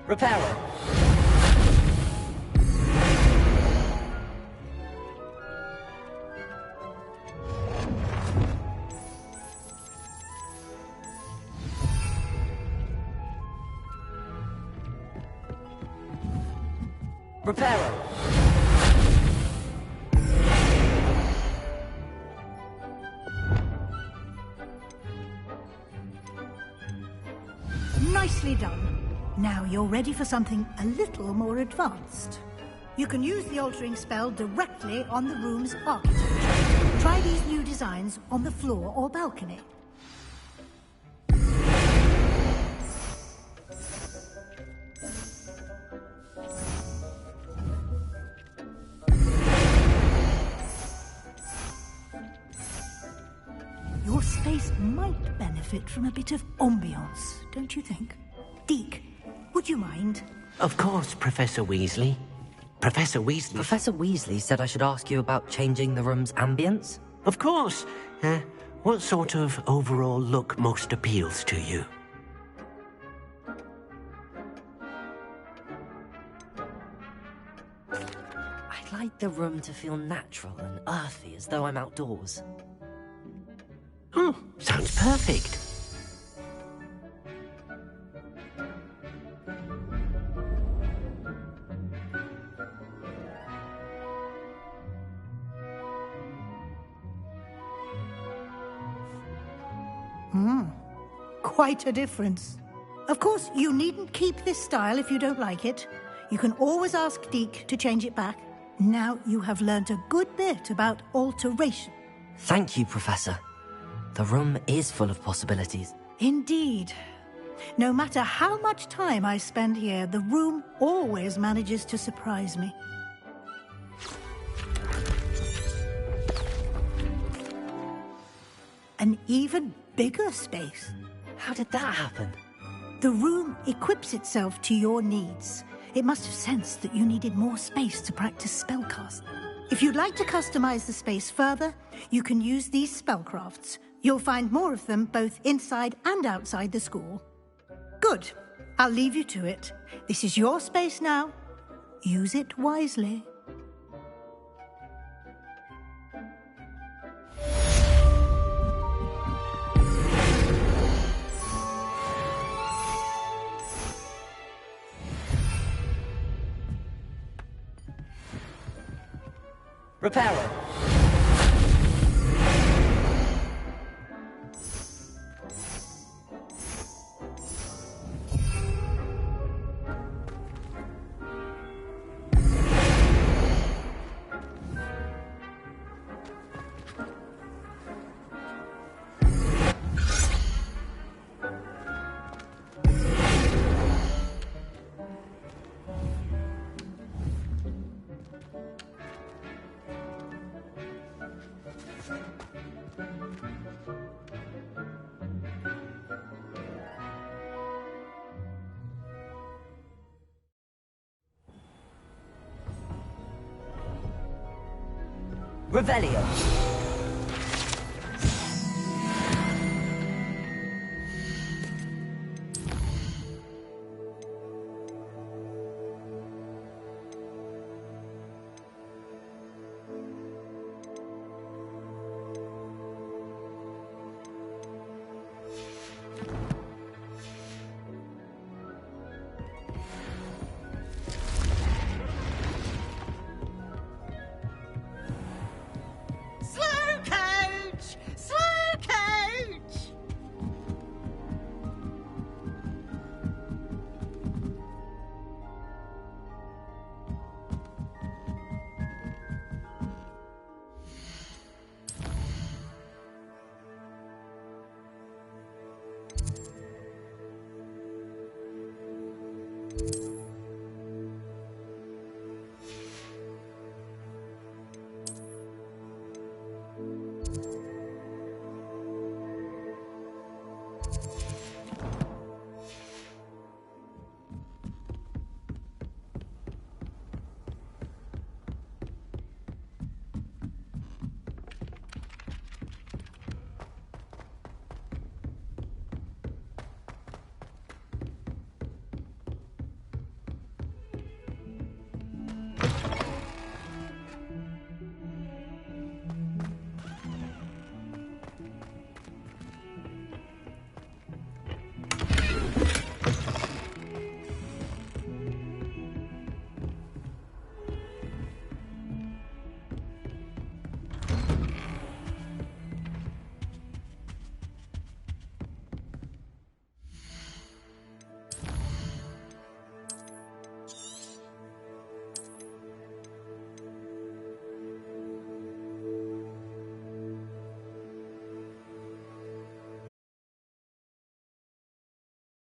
Reparo. Reparo. Nicely done. Now you're ready for something a little more advanced. You can use the altering spell directly on the room's architecture. Try these new designs on the floor or balcony. Your space might benefit from a bit of ambiance, don't you think? Deke, would you mind? Of course, Professor Weasley. Professor Weasley... Professor Weasley said I should ask you about changing the room's ambience? Of course. What sort of overall look most appeals to you? I'd like like the room to feel natural and earthy, as though I'm outdoors. Oh, sounds perfect. Quite a difference. Of course, you needn't keep this style if you don't like it. You can always ask Deke to change it back. Now you have learned a good bit about alteration. Thank you, Professor. The room is full of possibilities. Indeed. No matter how much time I spend here, the room always manages to surprise me. An even bigger space. How did that happen? The room equips itself to your needs. It must have sensed that you needed more space to practice spellcasting. If you'd like to customize the space further, you can use these spellcrafts. You'll find more of them both inside and outside the school. Good. I'll leave you to it. This is your space now. Use it wisely. Reparo. Revelio.